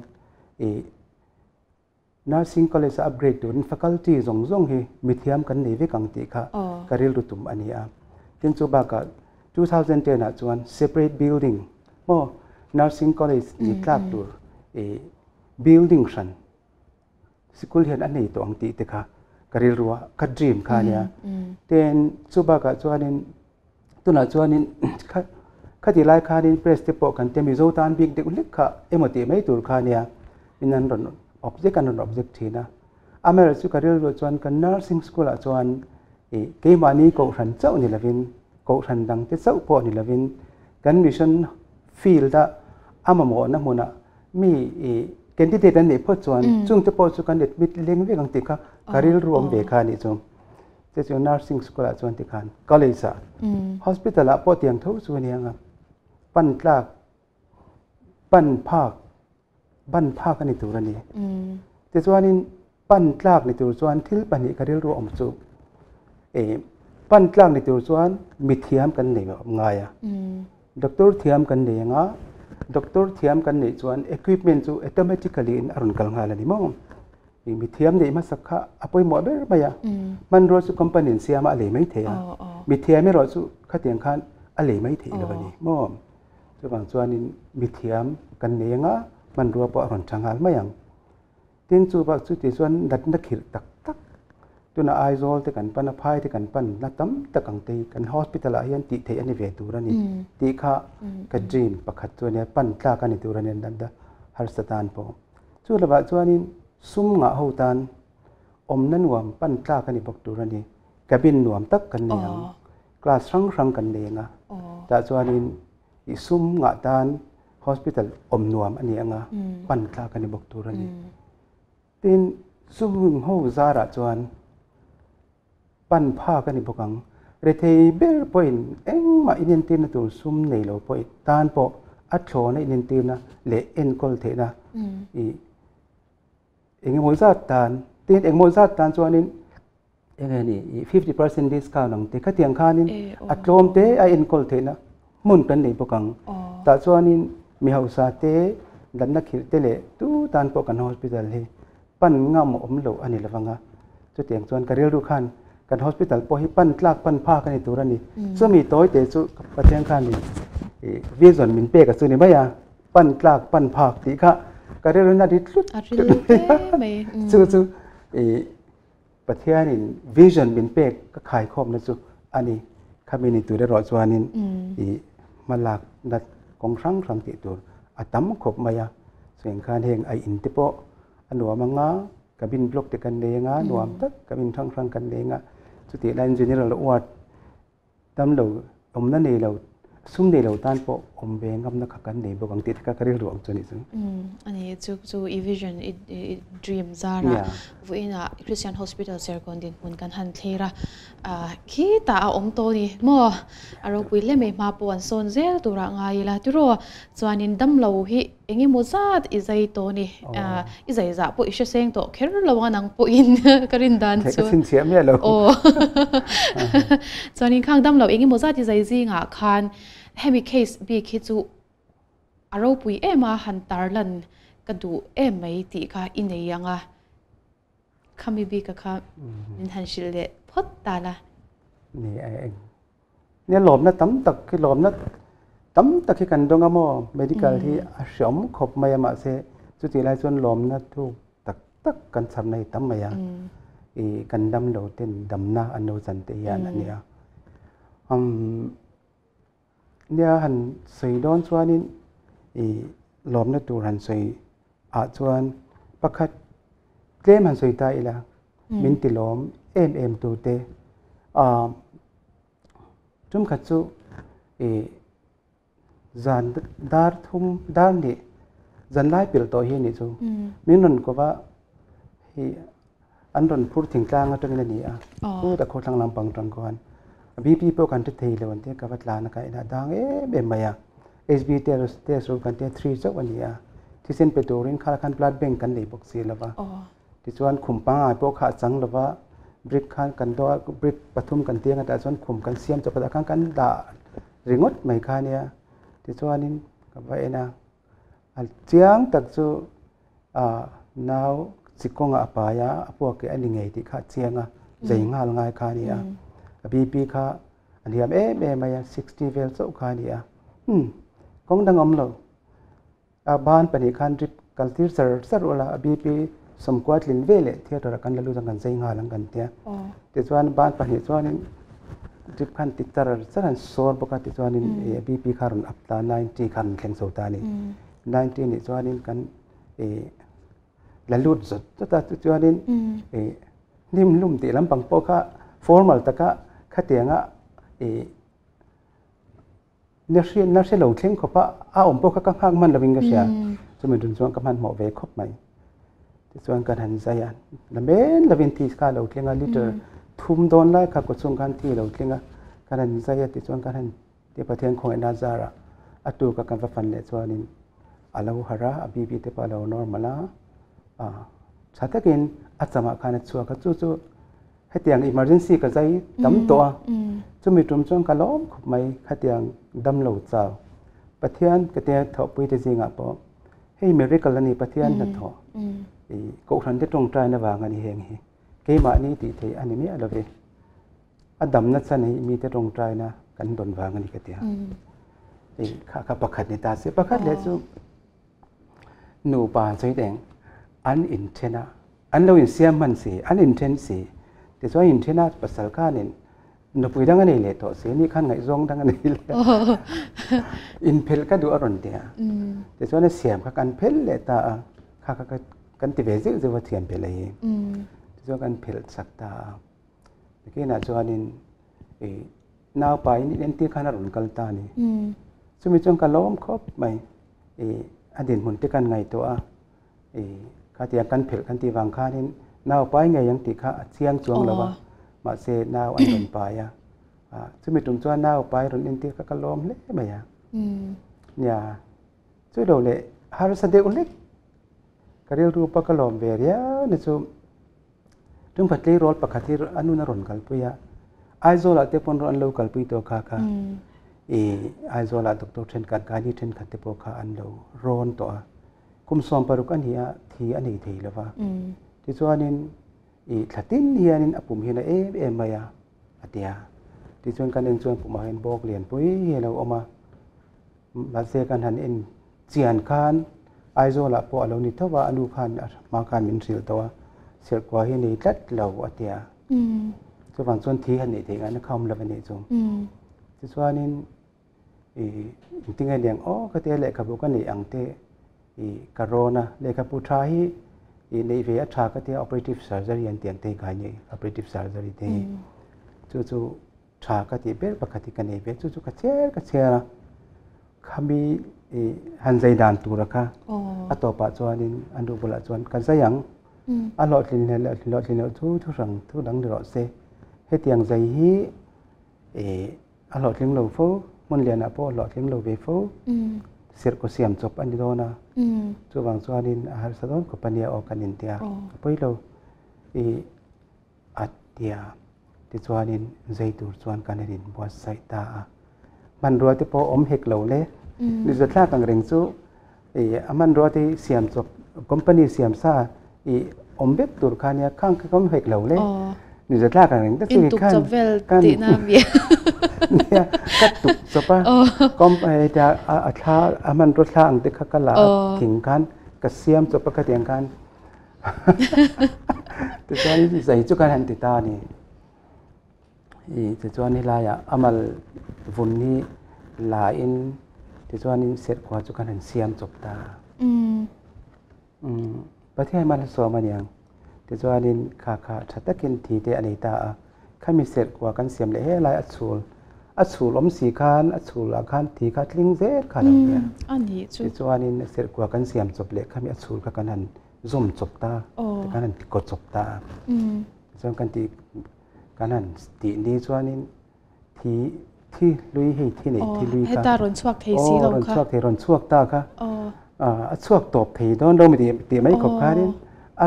nursing college upgrade ตัวนี้ faculty ส่งให้มิเทียมกันในวิกังติค่ะการเรียนรู้ตุ่มอันนี้อ่ะที่ช่วงบางก็2010อ่ะชวน separate building โม่ nursing college นี่คลาดตัวbuilding ชัน school เห็นอันนี้ตัวอังติติค่ะกริลรัวกัดdreamค่ะเนี่ยแต่สุบากะจวนนินตัวน่ะจวนนินขัดที่ไล่ค่ะนินเพรสติปกันเต็มมิโซตันบิ๊กเด็กเล็กค่ะเอโมติไม่ตัวค่ะเนี่ยอินันรอน object กันรอน object ทีนะอเมริกากริลรัวจวนกัน nursing school จวนเกมวันนี้ก็รันเจ้านี่ละวินก็รันดังที่เจ้าพอนี่ละวินกันมิชชั่นฟิลด์อามาโมนะโมนะมีกันที่เด็ดนี่พอจวนจุงจะพอสุกันเด็ดมิดเลี้ยงเวกังติค่ะการิลรวมเบคานี่จงจะจวน nursing school จวนติคัน college hospital พอเตียงทุ่งส่วนนี้ครับปั้นกลากปั้นภาคกันในตัวนี้จะจวนนี้ปั้นกลากในตัวจวนที่ปั้นนี้การิลรวมจุปั้นกลากในตัวจวนมิเทียมกันนี่แบบง่ายอ่ะด็อกเตอร์เทียมกันนี่ง่ะด็อกเตอร์เทียมกันนี่จวน equipment จู automatically อรุณกลางหาเลยนี่มั้งมีเทียมนี่มาสักข้าอภัยหมดเลยไหมอ่ะมันรอสุคอมพานีเสียมาอะไรไม่เทียมีเทียมไม่รอสุขัดเตียงคันอะไรไม่เทียเลยวันนี้มั้งจะบางส่วนนี้มีเทียมกันนี่ง่ะมันรัวปอรุณจังหาไม่ยังทิ้งจูบักจุดที่ส่วนดัดนักขิดตักตัวน่ะไอโซลที่กันปั้นพายที่กันปั้นนัดตั้มตะกังตีกัน hospital อายันติเทียนในเวทูรันนี่ตีข้ากัดจีนประคัดตัวเนี่ยปั้นกล้ากันในตัวรันนี่นั่นเด้อฮาร์สตานพอช่วยระบาดส่วนนี้ซุ่มงาหูตันอมนั่นหวมปั้นกล้ากันในปกตัวรันนี่กระบินหวมตักกันเนี่ยกลาสรังกันเองอ่ะแต่ส่วนนี้ซุ่มงาตัน hospital อมหวมอันนี้อ่ะปั้นกล้ากันในปกตัวรันนี่ทีนซุ่มหูซาระส่วนปั้นผ้ากันในพวกังเรทเบอร์พอยน์เอ็งมาอินเทอร์เน็ตตัวซุ่มในโลพอยตานพออัดโชว์ในอินเทอร์เน็ตเละเอ็นคอลเทนะเอ็งโมซาตานตีนเอ็งโมซาตานส่วนนี้เอ็งนี่50% discount นังเตะขัดเตียงข้านี่อัดโชว์เตะไอเอ็นคอลเทนะมุนกันในพวกังแต่ส่วนนี้มีเฮาซาเตะดันนักขิดเตะเละตู้ตานพอกันฮอสพิทอลเฮปั้นงามอมโลอันนี้ละฟังอ่ะจุดเตียงส่วนการเรียนรู้ขั้นกัน hospital พอให้ปั้นกลากปั้นผ้ากันในตัวนี้ซึ่งมีตัวเตจุประเทศข้านี่วิสันมินเป้กับซึ่งนี่ไม่ยาปั้นกลากปั้นผ้าตีค่ะการเรียนรู้น่าดีสุดซึ่งประเทศนี่วิสันมินเป้ก็ขายครบนะจุอันนี้ข้ามีในตัวได้รอจวนนี้มาหลักนัดกองครั้งติดตัวอัตมครบไม่ยาเสียงการเฮงไออินติโปอันหัวมังงะกับบินบล็อกติกันเดงะหนวมตักกับบินครั้งกันเดงะสุดที่ได้ยินเราอวดตำเราอมนั่นเองเราซุ่มเดียวต้านโปอมเบงกับนักกันเดบกังติดกับการเรียนรู้จนนี่ซึ่งอันนี้จูอีวิชั่นอีดรีมซาระวินาคริสเตียนฮอสพิทอลเซอร์คอนดินมุนกันฮันเทระ ขี้ตาอมโตนี่มัวเราปุยเล่ไม่มาปวนโซนเซลตัวงายละที่รัวจวนนินดำเราฮิเองมุซาดอิใจโตนี่อิใจจะปุยเชเซงโตแค่เราว่านังปุอินกรินดันชัวโอ้จวนนินข้างดำเราเองมุซาดอิใจจริงคันเฮมิเคสบีคิดจูเราปุยมาหันตาลันกระดูไม่ตีค่ะอินเดียงคำบีก็ค่ะนินหันชิลเลพอดตาละนี่เองเนี่ยหลอมนะตั้มตักคือหลอมนะตั้มตักคือกันดงอ่ะมั้ง medical ที่อาชมขบมาอย่างมาเสจุดที่ไรส่วนหลอมนะทุกตักกันสำในตั้มมาอย่างกันดำเราเต้นดำหน้าอันโนสันติยานันเนี่ยเนี่ยหันสวยดอนส่วนนี้หลอมนะตัวหันสวยส่วนประคัดเกลมันสวยตายละมินติลอมตัวเตจุ่มขัดสู้จันดาร์ทุ่มดาร์นี่จันไล่เปิลตัวเฮียนี่จูมินนนก็ว่าอันนนพูดถึงกลางตรงนี้พูดแต่คนทางลำปังตรงก่อนบีพีพวกกันที่เทเลวันที่กับวัดลานกันนะดังเบ็มายาSBเตสรูกันที่3จักวันนี้ที่เส้นไปตัวรินข้าคันบลัดแบงกันเลยบอกเสียแล้วว่าที่ส่วนขุมปังพวกขาจังแล้วว่าบริกขันกันตัวบริกปฐุมกันเตียงกันแต่ส่วนขุมกันเสียมจะประดังกันด่าริงดไม่ค่าเนี่ยที่ส่วนนี้กับว่านะเจียงตักจูนาวสิกงอาปายาพวกอันนี้ไงที่ข้าเจียงใจง่ายง่ายค่าเนี่ยบีพีข้าอันนี้มา60 เวลสุค่าเนี่ยกงดังอมเราบ้านปนิคันริบกัลทีร์สรุละบีพีสมควรลินเวลเที่ยวตัวกันแล้วจังกันใจง่ายลังกันเตี้ยที่ส่วนบ้านปนิส่วนนี้ริบคันติดตร์สรันโซลปกติส่วนนี้บีพีคารุนอัพตา90คันแข่งโซตานี่90นี่ส่วนนี้กันแล้วลุดสุดแต่ส่วนนี้นิ่มลุ่มตีลำปังโปกะฟอร์มัลตะกะขัดเตียงนักเรียนเราเข่งขบว่าอมพวกข้างมันเราวิ่งกันเสียสมัยดุนส่วนกับมันหมอเวคบไหมที่ส่วนการหันใจแล้วเบนเราเป็นที่สกาเราเข่งลิเตอร์ทุ่มโดนไล่ขับกดส่งการที่เราเข่งการหันใจที่ส่วนการหันที่ประเทศของเอนาซาระอัตุกับการฟันเลยส่วนนี้อาลาฮาระบีบีที่ปาเรานอร์มาละชาติกินอัศมาคานัส่วนกับจู่ให้เตียง emergency ก็ใจดำตัวจะมีตรงช่วงการล้อมขบไม่ให้เตียงดำเหลวเจ้าประเทศก็เตียงถอปุยที่จริงปะให้เมริกาลนี่ประเทศนั่นถอก็ทันที่ตรงใจนะว่างันเฮงเฮเกี่ยมานี่ตีเทอันนี้ไม่อะไรเลยดำนั่นสันนี่มีแต่ตรงใจนะกันโดนว่างันก็เตียงข้าประคัดในตาเสียประคัดเลยจู่หนูป่าใจแดงอันอินเทนะอันเราอินเสียมันสิอันอินเทนสิแต่ส่วนอินเทน่าภาษาข้านี่นปุยดังกันเลยตัวเสียนี่ขั้นไงซงดังกันเลยอินเพลก็ดูอร่อยเดียแต่ส่วนนี้เสียมกันเพลเลยตาข้ากันติเวซิจะว่าเทียนเพลเลยแต่ส่วนกันเพลสักตาเมื่อกี้น่ะส่วนนี้นาวไปนี่เล่นที่ขนาดรุ่นกัลตานี่ซึ่งมีช่วงการล้อมครบไหมอดีตหุ่นที่กันไงตัวข้าเตียงกันเพลกันตีวางข้านี่นาวไปไงยังติข้าเชียงจวงแล้วว่ามาเสนาวอันเป็นไปซึ่งมีตรงส่วนนาวไปรุ่นอินเดียก็ล้อมเละไหมเนี่ยช่วยเราเลยหาสเดอุเล็กก็เรียกรูปก็ล้อมเบียร์เนี่ยจู่ถึงพัดเลยรอลปกติอันนู้นรุ่นกัลปุยไอโซลาเตปอนรุ่นเรากัลปุยตัวข้าไอโซลาตุกตุกเทนกันการนี้เทนขัดเตปข้าอันเราร้อนตัวคุมสอมปรุกันเฮียที่อันนี้ทีแล้วว่าที่ส่วนนี้ขัดตินเฮียนี่ปุ่มเฮียนะมายาอัดยาที่ส่วนการเองส่วนปุ่มมาเห็นบอกเรียนปุ้ยเฮียเราออกมาบัดเซกันหันเอ็นเจียนคานไอโซลาพอเรานี่ถ้าว่าอนุคานมาคานมินสิลตัวเสียกว่าเฮียนี่จัดเราอัดยาส่วนส่วนที่หันนี่ที่งั้นเขาไม่รับนี่จุ่มที่ส่วนนี้ติงไงเดียงก็เตะเล็กกับบุกันนี่อังเตะกโรนาเล็กกับผู้ชายในเวทชาก็เตะ operative surgery อันเตียงเตะกันนี่ operative surgery เตะจู่ๆชาก็เตะเบลปกติกันนี่เบลจู่ๆก็เชื่อขมีหันใจด่านตัวละค่ะอัตโตปัจจุบันอันดูบุลาจวนกันซะยังอันหลอดลินทุกสั่งทุกดังเดือดเส ให้เตียงใจฮีอร่อยเลี้ยงเราฟูมันเรียนอ่ะพออร่อยเลี้ยงเราเวฟูเสียก็เสียมจบอันนี้โดนะจูบางส่วนนี้อาหารสะดวกกับปัญญาออกกันนินเดียไปเราอัดเดียที่ส่วนนี้ใจดูส่วนกันนินบัวใส่ตามันรัวที่พอเฮกเหล่าเล่นี่จะท่ากังเริงจูมันรัวที่เสียมจบคอมพานีเสียมซาเบ็ดตัวคานี้ข้างก็เฮกเหล่าเล่นี่จะท่ากังเริงแต่สิ่งขั้นตินาเบียเนี่ยกัดตุกสปะก็จะท่ามันรัวท่าอังเด็กข้าลาถิงกันกระเสียมจบประกาศอย่างกันแต่ตอนนี้ใส่จุกันหันติตานี่แต่ส่วนนี้ลายมัลวุ่นนี้ลายอินแต่ส่วนนี้เสร็จกว่าจุกันหันเสียมจบตาประเทศมันสวมันยังแต่ส่วนนี้ขาชัดตะกินทีเตอันนี้ตาข้ามีเสร็จกว่ากันเสียมเลยลายอัศูลสีคานอัศูลอาคารทีขาดลิงเซตขาดเนี่ยอันนี้แต่ส่วนนี้เสร็จกว่ากันเสียมจบเลยข้ามีอัศูลกันหันzoom จบตาแต่การนั้นกดจบตาส่วนกันที่การนั้นตีนี้ส่วนนี้ที่ลุยให้ที่ไหนที่ลุยให้ตารอนชวกเทสีลงค่ะรอนชวกเทรอนชวกตาค่ะชวกตบเทโดนเราไม่ตีไม่ขบค้านี่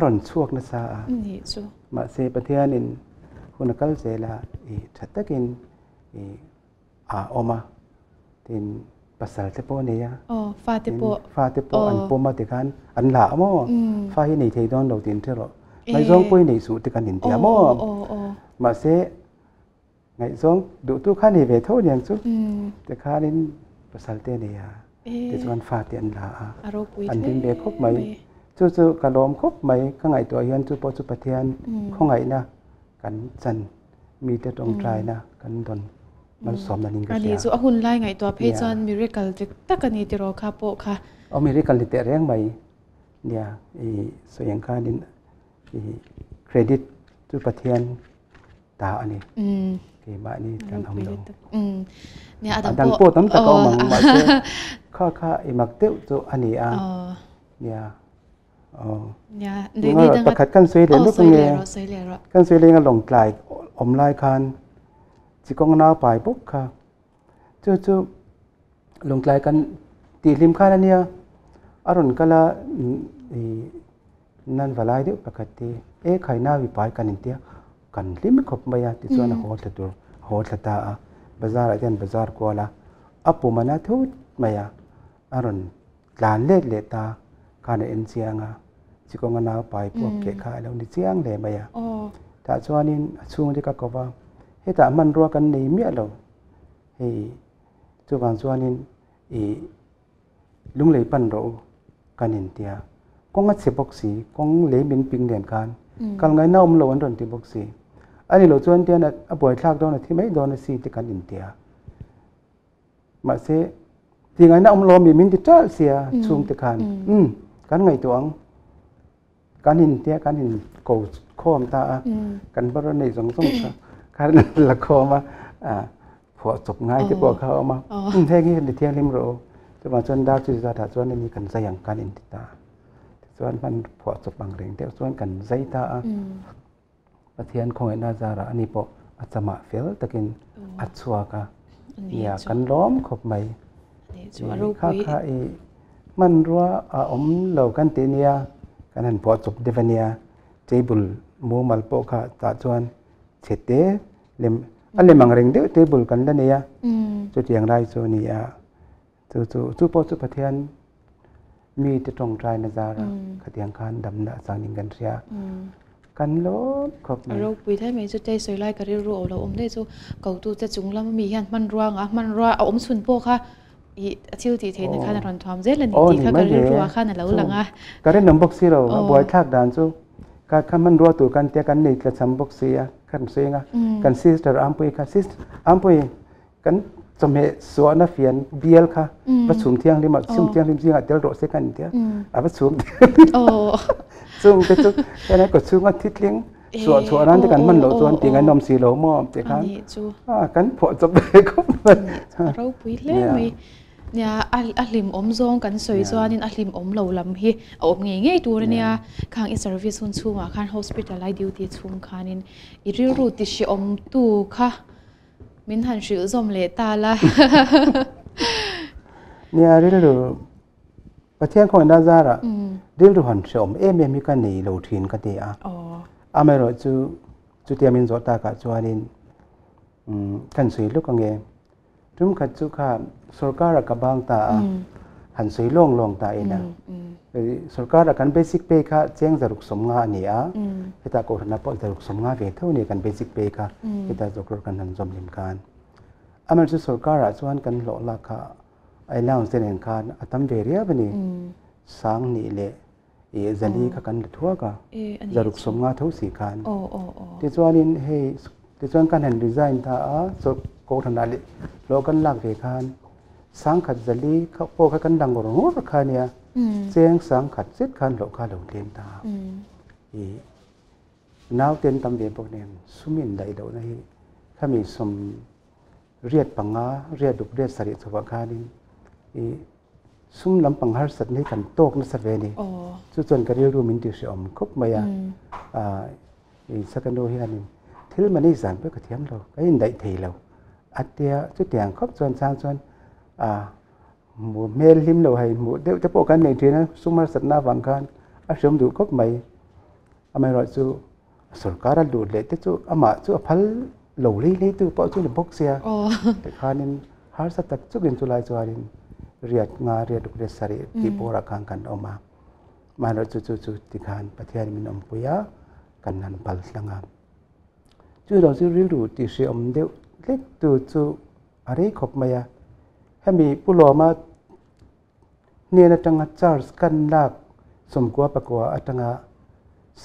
รอนชวกนะซานี่จูมาเซปเทียนินคุณกัลเซลาชัดตะกินออกมาที่pasal tepo ni ya fa tepo an poma te kan an la mo fa hi nei thei don lo tin thero ngai zong poi nei su te kan in tia mo ma se ngai zong du tu khan hi ve tho niang chu te khanin pasal te ne ya te chuan fa te an la an din be khop mai chu kalom khop mai ka ngai to hian chu po chu pathian khongai na kan chan mi te tong trai na kan donมันสมนันนี่ก็ใช่อันนี้จู่หุ่นไล่ไงตัวเพจจันมิริคัลจิตกันนี่ติรอคาโปค่ะมิริคัลติเรียงไปเนี่ยส่วนการดินเครดิตจุดประเทียนตาอันนี้ที่มานี่การทำเราเนี่ยดังโป้ตั้งแต่ก็มันมาเจอข้ามักเตี้ยวจู่อันนี้เนี่ยเนี่ยประคัดกันสวยเด่นลูกเงี้ยกันสวยเลยกันหลงกลายไล่คันจิกงนาไปปุ๊บค่ะจู่ลงกลายกันตีริมข้านั่นเนี่ยอารมณ์ก็ละนั่นเวลาเดียวปกติใครน่าวิปายกันนิดเดียวกันริมขบไม่ยากที่ส่วนหัวตัวหัวตาบาซาร์อะไรบาซาร์กัวละปุ่มมันทุกไม่ยากอารมณ์หลานเล็กตาการเอ็นเสียงจิกงนาไปปุ๊บเกะข้าแล้วนี่เสียงเลยไม่ยากแต่ส่วนนี้ช่วงที่ก็ว่าเฮ้แต่มันรัวกันในเมียเราเฮ้จู่บางส่วนนี้ลุงเลยปั่นเรากันอินเดียกงอัดเสบอกสีกงเลยบินปิงเดียนกันกันไงน้าเราวันโดนที่บอกสีอันนี้เราส่วนเดียนป่วยทากโดนที่ไม่โดนสีที่กันอินเดียมาเสที่ไงน้าเรามีมินที่จ้าเสียช่วงที่กันกันไงตัวกันอินเดียกันอินโกข้อมตากันบริเวณในสงการละครมาพอจบง่ายที่พวกเขามาแท้งี้ในเที่ยงริมโรจะมาจนดาวจุดสถานส่วนนี้กันใจอย่างการอินทิตาส่วนมันพอจบบางเรื่องแต่ส่วนกันใจตาประเทศของนาจาระอันนี้พออาจจะมาเฟลตะกินอัดชัวกะเนี่ยกันล้อมขบไหมข้ามันรัวเหล่ากันเตียกันนั่นพอจบเดวเนียเจบุลมูมัลโปกะตาส่วนเฉดเลมอันเลมังเริงเดเทบุลกันด้านนี้จุดอย่างไรโซนี่จู่พอจุดประเทศมีที่ตรงใจนะจ๊ะขัดยังการดำหน้าสังนิกันเสียกันลบขบเราปุยไทยไม่จุดใจสวยไล่กันเรื่อยๆเราได้จู่เก่าตู้จะจุงแล้วมีอย่างมันรัวมันรัวสุนโปค่ะชิวตีเทนค่ะนรอนทอมเจริญดีค่ะกันเรื่อยๆค่ะนั่นแล้วหลังการเล่นน้ำบกซีเราบ่อยทักด่านจู่การมันรัวตัวกันเตียกันนี่กระชับบกซีกันเสียงกันซิสเตอร์อัมพุยค่ะซิสอัมพุยกันสมัยสวนนักเรียนเบียลค่ะประชุมเที่ยงริมสุ่มเที่ยงริมเสียงเดี๋ยวรถเสกันเดียวประชุมซึ่งเป็นจุดแค่นั้นก็ซึ่งว่าทิศเลี้ยงส่วนนั้นที่กันมันโหลส่วนตีกันนมสีโหลมอมเจ้าค่ะกันพอจะไปก็มันเราปุยเล่ไหม เนี่ยอัลลิมอมซองกันสวยจวนินอัลลิมอมเหล่าลำฮีอมเงี้ยตัวเนี่ยข้างอิสระวิสุนชูมาข้าง hospitalized duty ชุมข้านินอีริรูติชิอมตูค่ะมินหันชื่อจอมเลตาละเนี่ยเรื่องดูประเทศของนาซาระเรื่องดูหันชมมีกันในโลทินกันเดียอเมริกาจูเตียมินโจตากาจวนินกันสวยลูกกังเงจุ่มขัดจุข้าสุรการกับบางตาหันสวยลงตาเองนะสุรการกันเบสิกเปย์ค่ะเจ้งจะรุกสมงาเนี่ยเหตุการณ์โกรธนับจะรุกสมงาเวทเท่านี้กันเบสิกเปย์ค่ะเหตุการณ์จกรกันหันจมลิมกันอเมริกาสุรการจวนกันหล่อละค่ะไอ้เล่าเส้นเองกันอัตมเวรียบันนี้สังนี่เละจะลีค่ะกันทั่วกันจะรุกสมงาเท่าสี่กันที่จวนินให้ที่จวนกันเห็นดีไซน์ท่าสุรโกรธนัดโลกันลักเวกันสังขัดจะลีเขาโปกันดังกว่าหัวราคาเนี่ยเสียงสังขัดเสียกันโลกาโลเทียนตาน้าวเตียนตำเวียนพวกนี้สุมินได้ดูนะฮีถ้ามีสมเรียดปังงาเรียดดุเรียดสริสวกานิซุ่มลำปังหาสัตว์นี้กันโตกนัสเวนีจุดจนกระเรียรูมินติเสียมคบมายาสักโนเฮียนินที่มันนี่สั่งไปกระเทียมเราไอ้ได้เทเราอัดเดียจุดอย่างครบจนสร้างจนหมู่เมลลิมเราให้หมู่เดี๋ยวจะโปกันในทีนะสุมาสัตนาบางการอาชมดูครบไหมอเมริกาจูสุรการดูเลยแต่จูอามาจูพัลเหล่าลี่ตัวพอจูในบ็อกเซียแต่ข้านินหาสัตว์จูกินจุลายจวานินเรียดงาเรียดดุเรียดสริที่โบราณกันออกมาเราจูที่ขานประเทศมินอมปุยากันนันพัลสังามจูเราจูริรูที่เสียอมเดียวเล็กตัวจูอะไรขบมายาให้มีผู้หล่อมาเนี่ยนะจังจาร์สกันลากสมกัวปะกัวอัตงา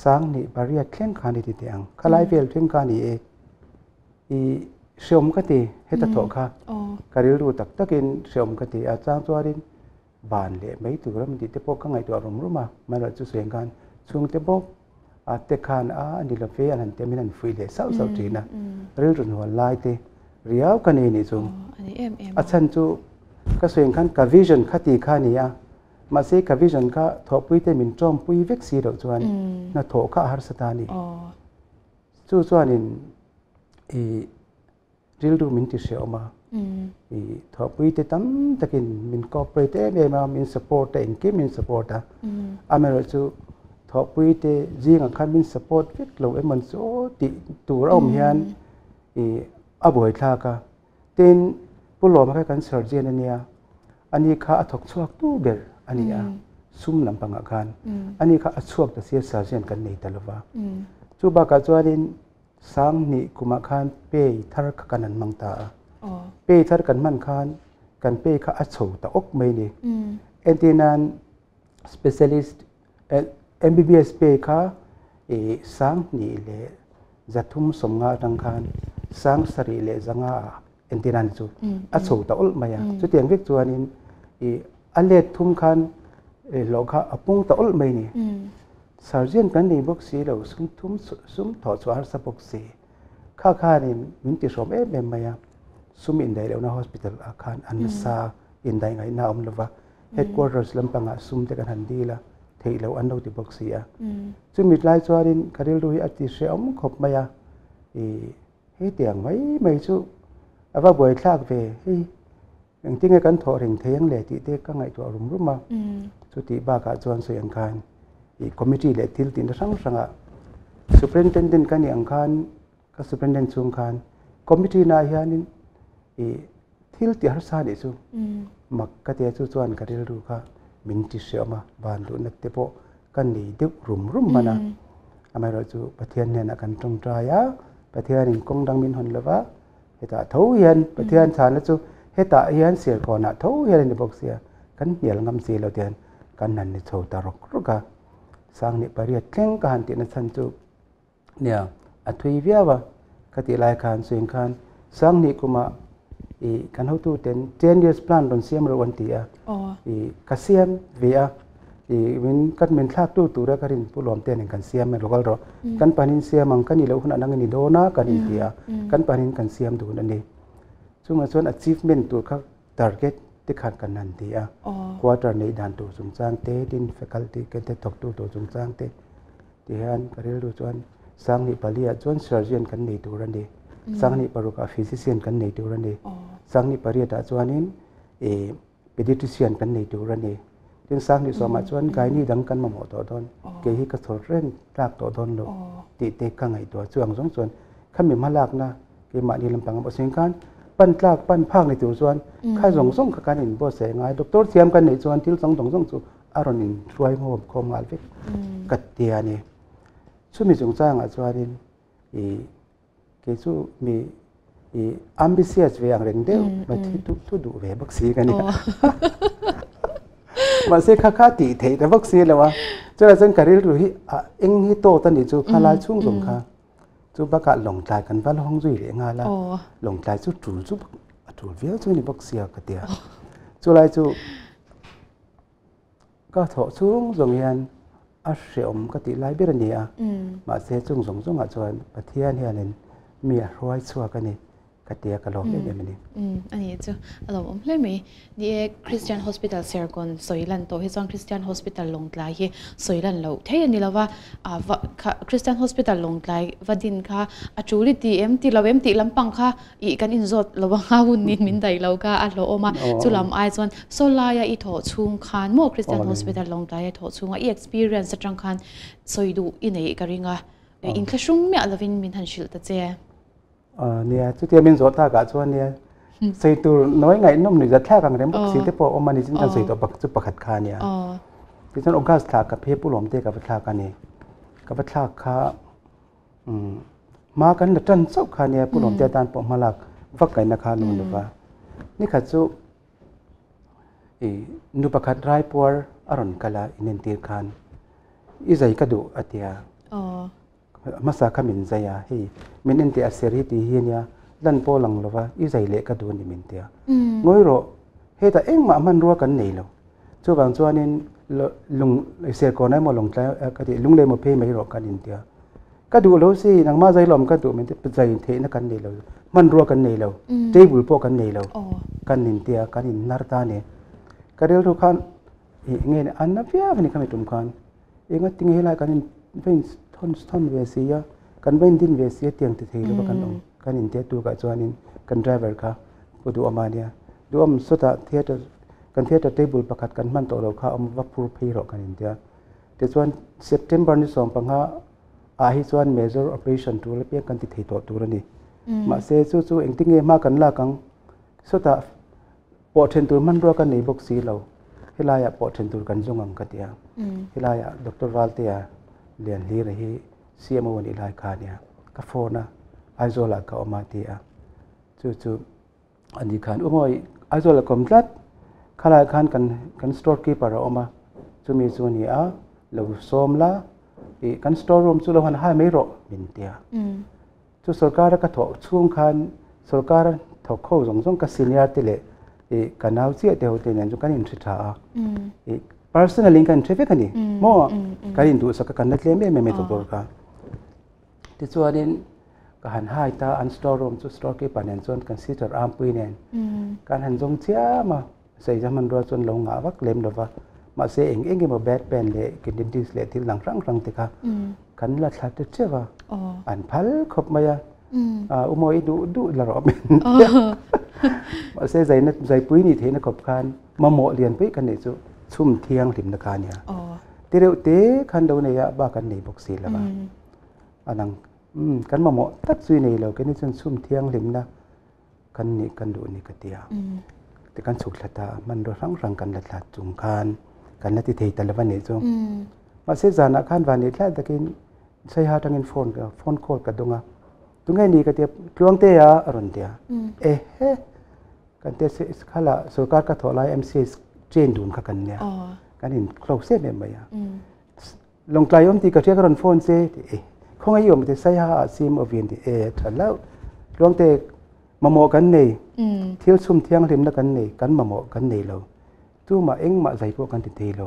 สังนี่บารียเข่งขานิติเตียงขลายเวลเข่งขานี่เสียมกติเฮตโตค่ะการิรูตักกินเสียมกติอาจารย์ตัวดินบานเละไม่ตัวเรามันติดเตปข้างในตัวอารมณ์รู้มามันเราจะเสียงกันช่วงเตปเตคานอันนี้เราเฟียนันเตมินันฟิเลเศร้าจีนะเรื่องหัวลายเตเรียวกันนี่จุงอาจารย์จูก็เสียงกันกับวิชั่นขัดขานี่มาเสกกับวิชั่นก็ทบปุยเตมินจอมปุยเวกซีเราจวนน่ะโถข้าหาสถานีจู่จวนินริลดูมินติเสียออกมาทบปุยเตตั้มตะกินมินคอร์ปอเรทเอมามินสปอร์ตอินกิมินสปอร์ตอเมริกาจูทบปุยเตจีงขันมินสปอร์ตฟิกเรามันโซติตัวเราเมียนอาบุยทากาเต้นผู้หล่อมาแค่กันเซอร์เจนเนี่ยอันนี้ข้าถกชวกตู้เบลอันนี้ซุ่มลำปังอาการอันนี้ข้าชวกแต่เสียเซอร์เจนกันในตลอดว่าจูบากาจวนินสังนี่กุมาคานเปย์ทาร์กันนันมังตาเปย์ทาร์กันมันคานกันเปย์ข้าอัดโซ่ตาอกไม่เนี่ยเอ็นตีนัน specialist MBBS เปย์ข้าสังนี่เลยจะทุ่มสมงาดังคานสังสรีเลจังอาเอ็นตินันจูอัดสูตาอุลมายาจุดเตียงวิกจวนินอันเล็ดทุ่มคันโลกะอปุ่งตาอุลไม่นี่สารเจียนกันนี่บุกสีเราซุ่มทุ่มซุ่มถอดสวาร์สบุกสีข้านี่มินติสมมายาซุ่มอินได้แล้วนะ hospital อาคารอันซาอินได้ไงน่าอมลวะ headquarters ลำปังซุ่มเด็กันหันดีละเที่ยวอันเราติบุกสีจุดมิดไลจวนินคดีรู้อัติเสียอมขบมายาให้เตียงไม่ชูว่าบ่อยคลากเวอย่างที่ไงกันถอดเร่งเทียงเลยที่เด็กก็ไงตัวรุมรุมมาสุติบากาจวนเสียงคันคอมมิตี้เลยทิลตินทั้งสังก์สุพรรณเทนเดนกันอย่างคันก็สุพรรณเทนซุงคันคอมมิตี้นายานินทิลติฮาร์ซาดิซูมักกะเตียจวนกันเรียรู้ค่ะมินติเสียมาบานดูนักเตปกันดีเด็กรุมมานะอเมริกาจูประเทศเนี่ยนักการตรงใจประเทศนี้คงดังมินหันเลวะเหตุท้าวเฮียนประเทศชาติจูเหตุเฮียนเสียก่อนนะท้าวเฮียนในบอกเสียกันเหี่ยงงำเสียเราเดียนกันนั่นในโชว์ตารกรุกะสร้างนี่ปริยัติเข่งการที่นั่นสันจูเนี่ยอัตวิเวียวะกติลายการส่วนการสร้างนี่กุมากันเขาตู้เต็น10 years plan ตอนเสียมระวันที่กเสียมเวียวินกันเป็นทักตู้ตัวกันรินผู้หลอมเต้นกันเสียมไม่รู้กันหรอกันปานินเสียมังกันนี่เราขนาดนั้นนี่โดนะกันนี่เดียกันปานินกันเสียมดูนั่นเองช่วงนั้น achievement ตัวเขา target ที่ขาดกันนันทีอ่ะควอเตอร์ในด่านตัวสงสารเตดิน faculty กันเตถกตัวสงสารเตที่ฮันก็เรียกจวนสังนิปารีจวน surgeon กันในตัวนั้นดีสังนิปารุกับ physician กันในตัวนั้นดีสังนิปารีแต่จวนนี้pediatrician กันในตัวนั้นดีที่สังนิสมาจวนไกนี่ดังกันมาหมดตัวตนเกี่ยกับตัวเร่งลากตัวตนโลติเตกังไอตัวช่วงสองส่วนข้ามีมาลากนะเกี่ยมาดีลำพังบริการปั้นลากปั้นภาคในตัวส่วนข้าส่งกันอินบ่เสียงไงดรเทียมกันในส่วนที่ส่งส่วนอารมณ์อินช่วยหัวคมอัลฟิกกัดเตียนี่ช่วยมีสงสารส่วนนี้เกี่ยช่วยมีambitious เวียงเร่งเดียวมาที่ทุดูเวบักซีกันเนี่ยมาเสียค่าตีเทแต่วัคซีนแล้ววะจะอะไรสังกัดเรื่องที่เอ็งฮิโตตันนี่จูข้าลายช่วงสงครามจูประกาศหลงใจกันว่าห้องจุยเหลียงาละหลงใจจูจูเวียจูนี่วัคซีนกันเดียจูอะไรจูก็ถอดช่วงสงยันอาเสียมก็ติไล่เบรเนียมาเสียช่วงอาจารย์ประเทศเนี่ยเนี่ยมีร้อยชัวกันนี่กติกาลองได้ไหมนี่อันนี้จ้ะเราเล่นไหมนี่คริสเตียนฮอสพิทอลเซอร์กอนสวยลันโตให้จองคริสเตียนฮอสพิทอลลงไกลให้สวยลันเราเท่านี้แล้วว่าคริสเตียนฮอสพิทอลลงไกลวัดดินค่ะจูริตีตีเราตีลำปังค่ะอีกันอินโซดเราว่าหุ่นนิดมินใดเราก็อัดเราออกมาจุลำไอจวนโซลายาอีถอดชุงคันโมคริสเตียนฮอสพิทอลลงไกลถอดชุงอี experience จังคันสวยดูอินไอการิงอ่ะอินคชุ่มเมื่อเราวินมินทันชิลตัดเจ้เนี่ยจุดที่มินโซตากาชวนเนี่ยใส่ตัวน้อยไงน้องหนึ่งจะแค่กันเรื่องบักซีที่พอออกมาในจินตนาใส่ตัวบักจุประคัดคาเนี่ยที่ฉันองค์การสถากับเพศผู้หลอมเตะกับประชากันนี่กับประชาคามากันแต่จันสุขาเนี่ยผู้หลอมเตะตานปอมาลักฟักไก่นาคานุนหรือว่านี่ขัดจุนุประคัดไรปัวอารอนกาลาอินเนตีร์คานอิใจกระดูอัตยามาสักมินใจให้มินอินเตียเสรีที่เฮียเนี่ยลันโปลังลว่าอีใจเล็กกระดูนี่มินเตียงอยโรเฮแต่เอ็งมามันรัวกันนี่แล้วช่วบางช่วงนี้ลุงเสียก่อนได้มาลงใจก็ที่ลุงเลยมาเพ่ไม่รอกันอินเตียกระดูแล้วสินางมาใจลมกระดูมันจะใจเทนักกันนี่แล้วมันรัวกันนี่แล้วเจ้าบุญพวกกันนี่แล้วกันอินเตียกันอินนาร์ตาเนี่ยก็เดี๋ยวทุกคนเงี้ยอันนั้นเพี้ยวันนี้ก็ไม่ตุ้มกันเองก็ติ้งให้ลายกันอินเป็นท่อนเวสีกันเป็นดินเวสีเตียงติดที่แล้วกันกันอินเดียตัวกับจวนินกันไดรเวอร์ค่ะผู้ดูอมาเนี่ยดูอมสุดท้ายเทียร์กันเทียร์เทเบิลประกาศกันมันตัวเราค่ะอมวับพูดพีโรกันอินเดียแต่จวนเซปเทมเบอร์นี่ส่งปังหาอาฮิจวนเมเจอร์ออเปอเรชั่นตัวเล็กกันติดที่ตัวนี่มาเซซูเองติ้งเงี้ยมากันละกังสุดท้ายปอดเชนตัวมันรัวกันในบ็อกซีเราเฮลายะปอดเชนตัวกันจงอังกัดยาเฮลายะดร.วัลเตียเรียนลีระหีเสียมาวันอีไลคาเนี่ยกับโฟนะไอโซลากับอมาเตียจู่อันนี้คันอุโมยไอโซลาคอมพลัดขลายคันกันสโตร์คีปาร์ออกมาจู่มีส่วนนี้เราซ้อมละกันสโตร์รูมจู่เราหันให้ไม่รอมินเตียจู่สุรการก็ถอดช่วงคันสุรการถอดเข้าส่งกับซีเนียร์ติเล่กันเอาเสียเดียวเตียนจู่กันอินทรีย์personally kan traffic kan ni mo karin du sa kan natle me to dor ka ti chuanin ka han hai ta an store room chu store ke panen chon consider am pui nen kan han jong chia ma sei jaman ro chon lo nga wak lem lo wa ma se eng ma bad pen le kin dis le til lang rang te ka kan la thlat te chewa an phal khop ma ya umoi du la ro men ma se zai pui ni the na khop khan ma mo lian pui kan ni chuชุ่มเทียงริมตะการเนี่ยทีเดียวเตะคันเดียวเนี่ยบ้ากันในบ็อกซี่แล้วบ้างอันนั้นกันมาหมดตัดซุยในเราแค่นี้จนชุ่มเทียงริมนะกันนี่กันดูนี่ก็เตียแต่กันสุขละตามันรังกันละตาจุงกันละที่เทตะละวันนี้จงมาเสียจานะขันวันนี้แค่ตะกินใช้หาทางเงินโฟนโคดกันตรงตรงไงนี่ก็เตียกลวงเตียอรุณเตียกันเตียข้าละสุการก็ถอดไล่ MCเจนดูนขักันเนี่ยการเห็นครบเสียแบบไหนลงไกลอมตีกับเทียกันโฟนเซ่คงอายุมันจะใช้หาซิมอวินที่ถัดแล้วลวงเตะมาโมกันเนี่ยเที่ยวซุ่มเที่ยงริมแล้วกันเนี่ยกันมาโมกันเนี่ยเราจู่มาเอ็งมาใจพวกกันติดเทเรา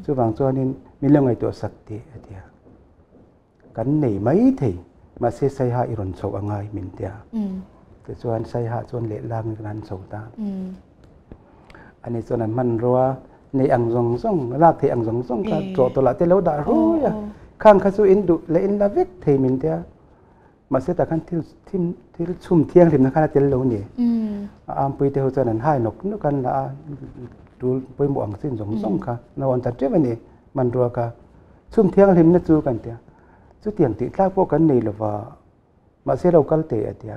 จู่บางส่วนนี้มีเรื่องไอ้ตัวสักทีเดียกันเนี่ยไม่ทีมาเสียใช้หาอิรอนโซอ่างไงมินเดียแต่ส่วนใช้หาส่วนเละล่างนั้นโซตาม อันนี้ส่วนนั้นมันรัวในอังซงลากที่อังซงก็โจตัวละเตลดารู้ยะข้างข้าสู้อินดุและอินลาเวกเทมินเดียมาเสแต่กันที่ชุ่มเที่ยงริมนะคะเตลโลนี่ปุยเตหัวใจนั้นให้นกนุกันละดูปุยหมวงสิ้นซงค่ะนวันจัดเจ้าวันนี้มันรัวค่ะชุ่มเที่ยงริมนั่นจูกันเดียจู่เตียงติดลากพวกกันนี่หรือว่ามาเสเรากัลเตะเดีย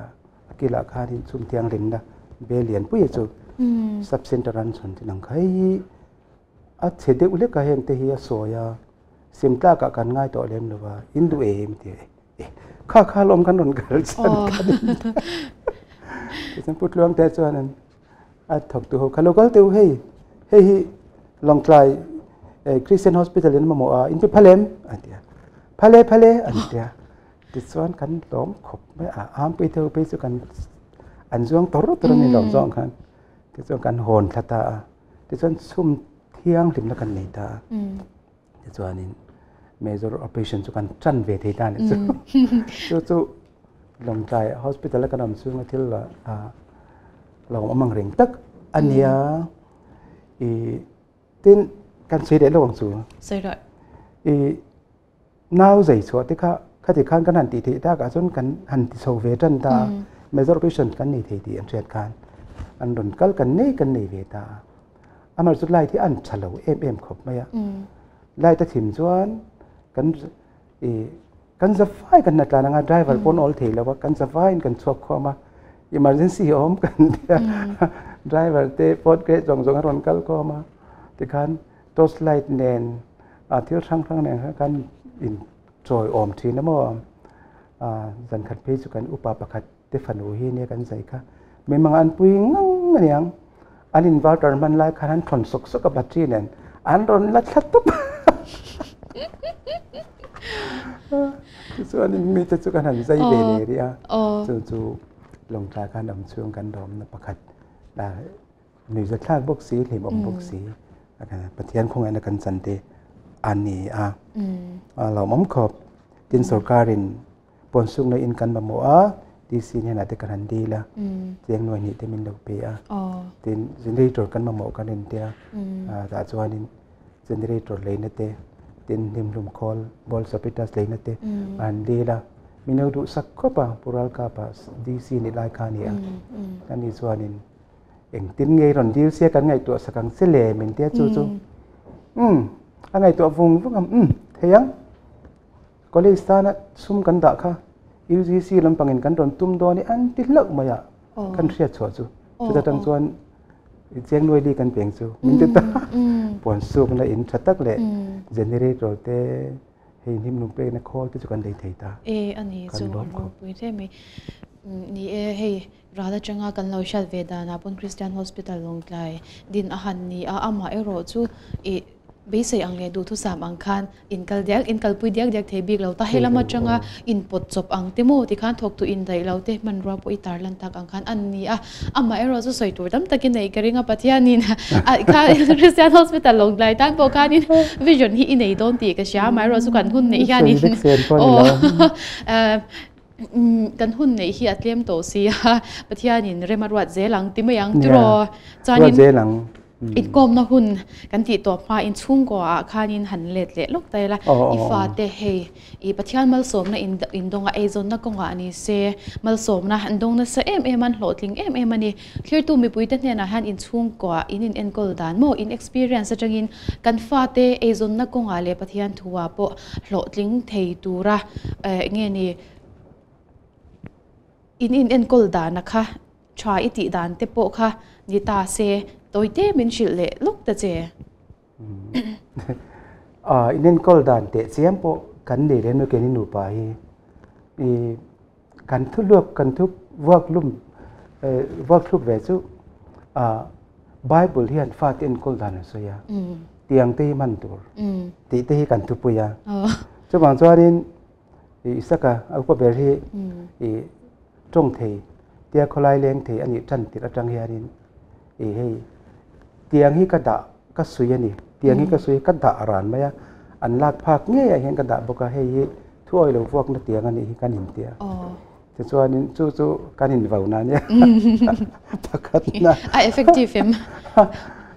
กีฬาคาที่ชุ่มเที่ยงริมนะเบลียนปุยจูซับเซนตรันส่วนที่นังใครอาเฉดอุเลกาเฮมเทียโซยาสิมตากะกันง่ายต่อเล่มหรือว่าอินดูเอมเทียข้าลมกันนนกันสันกันที่ฉันพูดเรื่องแต่ส่วนนั้นถกตัวเขาเราก็เตียวเฮ้ลองทายคริสเตียนฮอสพิทอลนี่มาหมออินที่พะเลมอันเดียพะเลอันเดียที่ส่วนกันล้อมขบไม่อ้ามไปเที่ยวไปสุกันอันช่วงตรุนี่ล้อมซ่องกันที่ส่วนกันโหนทัตตาที่ส่วนซุ่มเที่ยงริมแล้วกันนี่ตาที่ส่วนนี้ major operation สุกันจันเวทีด้านนี้จู่ลงใจ hospital แล้วก็นำซึ่งที่เรามังเร่งตักอันนี้ที่การใช้ได้ระหว่างสูงใช่ด้วยน่าใจชัวที่ข้าที่ข้างกันหันตีได้ก็ส่วนกันหันที่โซเวตันตา major operation กันนี่ที่อันเสียการอันโดนกันนี่เวตาอามาสุดไล่ที่อันเฉลวขบไหมอะไล่ตะถิ่มส่วนกันจะไฟกันนัดลานัง driver ปน all เทแล้วว่ากันจะไฟกันชกเข้ามา emergency อมกันเดีย driver เตะปอดเกรดจงรอนกันเข้ามาที่คันตัวสไลด์เนนที่ทั้งเนี่ยกันอินจอยอมทีนะมั่วจันขัดเพจุกันอุปปักขัดเตฟันโอฮีเนี่ยกันใจค่ะไม่มังอันปุยงังเนี่ยอันอินวัลเตอร์มันไล่ขันทนสุกกับบัตรเนี่ยอันรอนลัดชัดตุ๊บส่วนนี้มีแต่สุกันหันใจเบลเรียจู่ลงตาการดำช่วงกันดอมนะประคัดได้มีจะคลาดบกสีหรือบกสีปฏิญาณคงอันกันสันติอันนี้เรามั่มขอบดินสการินปนซุงในอินกันบะโมดีซีเนี่ยนะแต่กันดีละเสียงหน่วยนี้ที่มินดอกเปียดินจินรีตรวจกันบะโมกันเดินเตียแต่ส่วนนี้จินรีตรวจเลยนะเตดินดิมลุมคอลบอลสปิตัสเลยนะเตอันดีละมินเอาดูสักข้อป่ะปุรัลกาป่ะดีซีนี่ลายคานี่กันนี่ส่วนนี้เองตินไงรอนดิวเสียกันไงตัวสักครั้งเสลมินเตียจู่อันไงตัวฟุ้งเทียงก็เลยสถานะซุ่มกันด่าค่ะ UGC ลำพังเงินกันโดนตุ้มโดนนี่อันติดเลิกมาอ่ะกันเสียชัวจู่จะตั้งส่วนเจียงด้วยดีกันเปลี่ยนจู่มินติดตาปวนสู้กันเลยอินชัดตักเลยเจเนเรตอร์เตเห็นหิมลุงเป้นคอที่จุกันได้เทียตาอันนี้จู่อันรู้ปุ้ยใช่ไหมนี่ให้ราชจังหวะกันเราชัดเวดานาบนคริสเตียนฮอสพิทอลลงไกลดินอาหารนี่อามาเอโรจู่เบสอังเลดูทุสามอังคารอินกัลเดียกอินกัลปุยเดียกเทบิกเราตาให้ละมาจังอินปดจบอังเตโมที่ขันทกตุอินไดเราเตมันรัวปุยตาลันตักอังคารอันนี้อามาเอโรจะสวยตัวตั้มตะกินในกระริงปัทยานินค่ะคริสเตียนฮอสพิทอลลงไกลตั้งโปคานินวิจารณ์ที่อินในโดนตีกระช้ามาเอโรสุกันหุ่นในแค่นี้กันหุ่นในที่อัดเลี้ยมโตเสียปัทยานินเรมาวัดเจลังติมยังตุรอจานินอินกอมนะหุ่นกันตีตัวพาอินชุ่งกว่าคานินหันเล็ดลูกแต่ละอีฟาเตเฮอีปัจจัยมัลสมนะอินดงไอซอนนักกงว่านี่เซมัลสมนะอันดงนะเซมันโหลดลิงมันนี่เคลียร์ตัวมีปุยเตเนี่ยนะฮันอินชุ่งกว่าอินเอ็นกอลดานโมอิน experience จังอินกันฟาเตไอซอนนักกงว่าเลยปัจจัยทัวโปโหลดลิงเทยตูระเงี้ยนี่อินเอ็นกอลดานนะคะชาอิติดานเตโปค่ะนิตาเซตัวเต้เป็นชิลเล่ลูกตาเจอินเดียนกอลดานเตะเสียมโปกันเดเรนโนเกนินูไปกันทุลวกกันทุกวักลุ่มเวซูไบเบิลที่อันฟาตินกอลดานสุยาเตียงเตมันตัวตีเตกันทุปุยาจุบางส่วนนี้สักเอาไปเบอร์ที่จงเทเตียคนไล่เลี้ยงเทอันนี้จันติดจังเฮียนินให้เตียงที่กระดาษก็สวยนี่เตียงที่ก็สวยกระดาษร้านไหมอันลากภาคเงี้ยเห็นกระดาษบอกว่าให้ถ้วยเราพวกนักเตียงอันนี้กันหินเตียแต่ส่วนนี้จู่กันหินเบาหนาเนี่ยประกาศนะeffective เ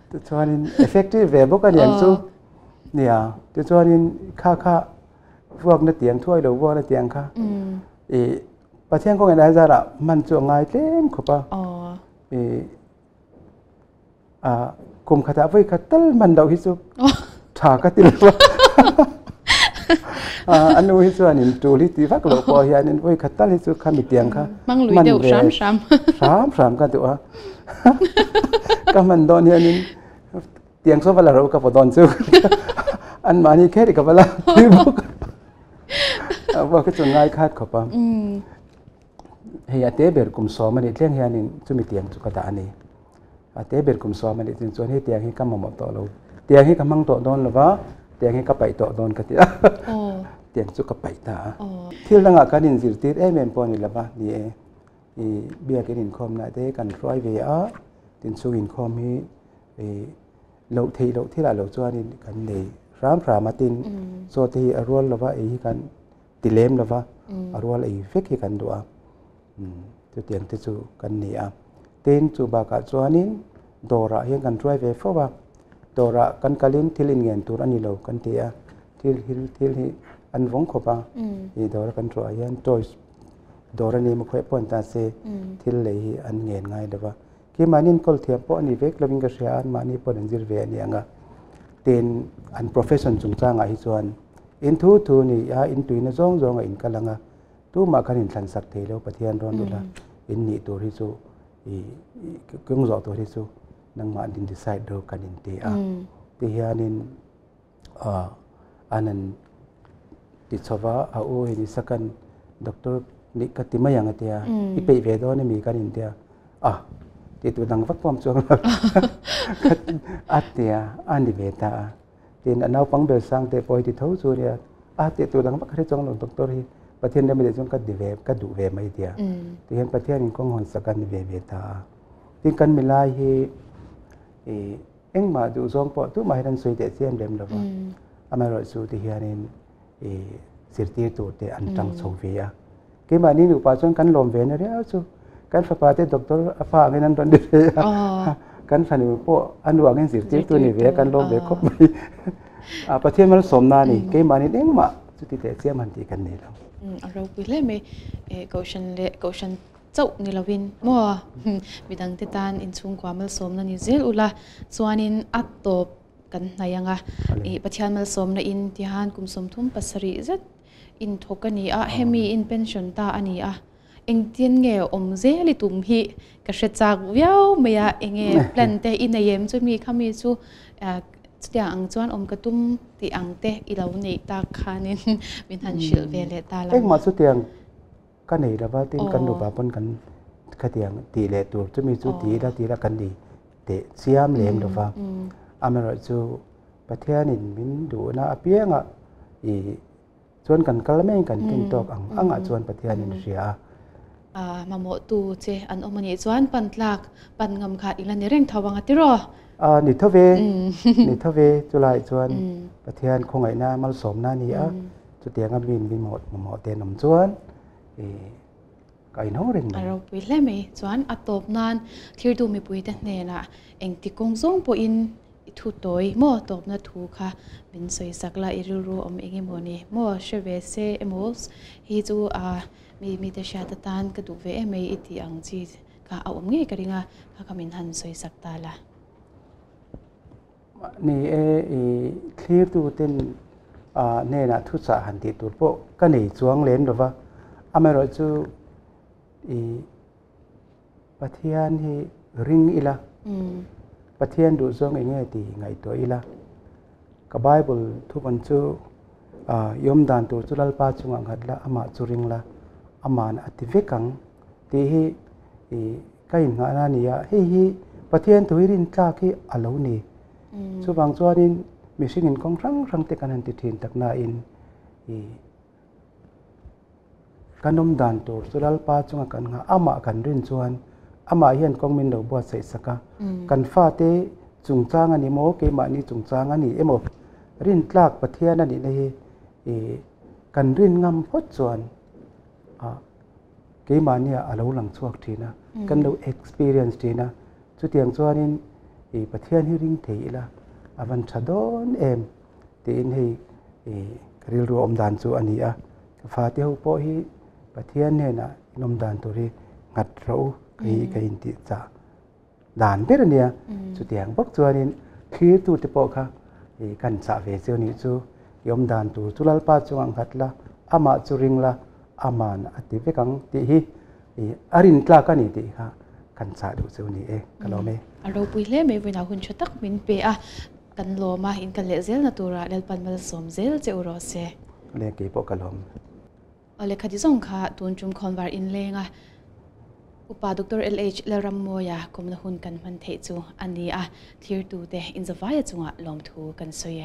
ตัวชวนนี่ effective เว็บกันอย่างสู้เนี่ยตัวชวนนี่ค่าพวกนักเตียงถ้วยหรือพวกนักเตียงค่ะประเทศก็ไงได้จ้ะละมันจะง่ายเต็มขบคุมคาถาไว้ขัดตั้งมันดาวฮิสุถากติลวะอันนู้นฮิสุอันนี้จูลิติฟักโลกพอเฮียนี่ไว้ขัดตั้งฮิสุขามีเตียงค่ะมังลุยเดียวสามกันตัวก็มันโดนเฮียนี่เตียงโซฟาเรากับโดนซูอันมานี่แค่เด็กกับเวลาที่บุกว่าก็จะง่ายคาดขบเฮียเตเบิร์กุมซ้อมันเลี้ยงเฮียนี่จะมีเตียงจุกตาอันนี้เตเบิร์กุมซ้อมันจริงๆให้เตียงให้กำมหมดต่อเราเตียงให้กำมังต่อโดนหรือว่าเตียงให้กระไปต่อโดนกันเตียงจุกระไปตาที่ตั้งอาการดินสิติเอเมนปอนี่ละบ้านี่เบียกินคอมนะเตกันร้อยเวียดินสูกินคอมให้เราที่ละเราจวนนี่กันเลยร้ามพรามาตินโซที่อรวลหรือว่ากันติเลมหรือว่าอรวลเฟกกันดัวจุดเตียงที่จูกันนี่เต้นจูบากาจวนินดอระยังกันช่วยเวฟว่าดอระกันกาลินทิลินเงินตัวอันนี้เรากันเตียที่อันวงขบดอระกันช่วยยันโดยดอระนี้มันค่อยปนตาเซที่เลยอันเงินง่ายเด้อว่าที่มานินก็เทียบปอนี่เวกลวิงกษาอันมานี่ปนจิรเวียนี่งะเต้นอัน profession จุงจ้างไอ้ส่วนอินทูนี่อินตุยนจงอินกะลังตู้มาคันอินสันสักเทเลปะเทียนร้อนดูละอินนี่ตัวที่สูกึ่งจอตัวที่สูนังมาดินดีไซน์ดูกันอินเตียที่เฮียนินอันนั้นติดสวะเอาโอ้ยนี่สักกันด็อกเตอร์นี่กติมาอย่างเตียอีเปย์เวดนี่มีกันอินเตียที่ตัวดังฟักความจวงอัดเตียอันดิเวตาที่อันเอาปังเบลสังเตปอยที่เท้าสูเนียที่ตัวดังฟักให้จงลงด็อกเตอร์ประเทศนี้ไม่ได้จงกัดดีเวก็ดูเวไม่เดียที่เห็นประเทศนี้ก็งอนสักกันเวตาที่กันมิลายเอ็งมาดูซองปอทุกมาให้ดันสวยเตะเสียมเดิมหรือว่าอเมริกาสูที่เฮียนินสิทธิตัวเตะอันตรังโซเวียกี่มานี่ดูปัจจุบันกันลมเวนี่เรียกสูกันฟ้าเตะด็อกเตอร์ฟ้าเงินนั้นตอนเดียวกันฝันว่าพวกอันดูเงินสิทธิตัวนี่เวียกันลมเวครบไปประเทศมันสมนานี่กี่มานี่เอ็งมาสุดที่เตะเสียมมันตีกันนี่แล้วเราไปเล่นไหมเกาชันเจ้านี่เราวินมัววิดังติดตานอินชุงความมัลสมนั่นนี่เจลอุลาส่วนอินอัดตบกันนายยังปัจจัยมัลสมนั่นอินที่ฮันกุมสมทุมปัสริจัดอินทกกันนี่เฮมีอินเพนชั่นตาอันนี้เอ็งเตียนเงาอมเจลิตุมฮีกษัตริย์จากวิวเมียเอ็งแพลนเตอินในเยมจะมีคำมีชูสุดอย่างจวนอมกระตุ้มที่อังเตอีเหล่านี้ตาคานินวินทันชิลเวเลตาลามาสุดอย่างก็ไหนแล้วว่าตีนกันดูแบบปนกันขะเตียงตีเลตัวจะมีสุดตีละกันดีเตะเสียมเหลมดูว่าอเมริกาประเทศนี้มินดูนะเปียงชวนกันกละไม่กันกินตอกอังชวนประเทศนี้เสียมาโมตูเจอันอมันนี้ชวนปันหลักปันงำขาดอีลันเร่งทวังติรอนิทเวจุลายชวนประเทศคงไงนะมาสมหน้านี้จุดเตียงวินหมดเตียนนมชวนไก่น้องเร่งเราไปเล่ไหมชวนอัตบนานที่ดูมีปุยแต่เนี่ยนะเองติกงส่งปุยนทุตอยโมตบนาทูค่ะเป็นสวยสักละอิรูอมเองโมนี่โมเชเวเซเอมอสฮิจูมีแต่ชาตตานกระดูเวเอเมอิติอังจีค่ะเอาอมเงี้ยกระดิ่งค่ะคำมินหันสวยสักตาละนี่คลีร์ตัวเต้นเนี่ยนะทุกสาหันติตัวพวกก็หนีช่วงเล่นหรือว่าอเมริกาประเทศที่ริงอีละประเทศดูช่วงอย่างเงี้ยตีไงตัวอีละกับไบเบิลทุกวันจูยมดานตัวจุลลปาจุงอังหัดละอามาจุริงละอามาอัติเวกังที่ก็อินงานานี่ฮีประเทศตัวรินจ้าที่อาลูนี่ส่วนบางส่วนนี้มีสิ่งของรังเตกันหันติทินตักนาอินกันนมดานตัวสุรัลปาจงกันงาอามากันรินส่วนอามาเห็นกองมินดอกบัวใส่สกากันฟ้าเตจุงจ้างอันนี้โมเกมานี่จุงจ้างอันนี้โมรินตลากประเทศนั่นนี่เลยกันรินงามพดส่วนเกมานี่อาลูหลังช่วงทีนะกันดู experience ทีนะจุดอย่างส่วนนี้ ประเทศที่ริงเทีละวันชาดอนตีนให้ริลรวมดานจูอันนี้ฟาที่เขาพอให้ประเทศเนี่ยนะนมดานตัวที่งัดเราให้อินติจ่าดานเป็นเนี่ยจุดอย่างพวกตัวนี้คือตัวที่พอค่ะกันสาเวเซลนี้จูยมดานตัวจุลลปาจวงขัดละอามาจุริงละอามันอติเวกังที่ฮีอารินตลากันนี่ที่ค่ะกันสาดูเซลนี้ก็เราไม่เราปุยเล่ไม่เวลาคุณชดตักมินเปะกันโลมาอินกันเลเซลนาตัวระเดลปันมาสมเซลเจอรอเซเลกีปกลมเลขาที่ส่งค่ะตุนจุมคอนวาร์อินเลงอุปาดร LH เลรัมโมยากุมละหุนกันมันเทจูอันนี้ทีร์ตูเตอินสวายจุงลอมทูกันสวย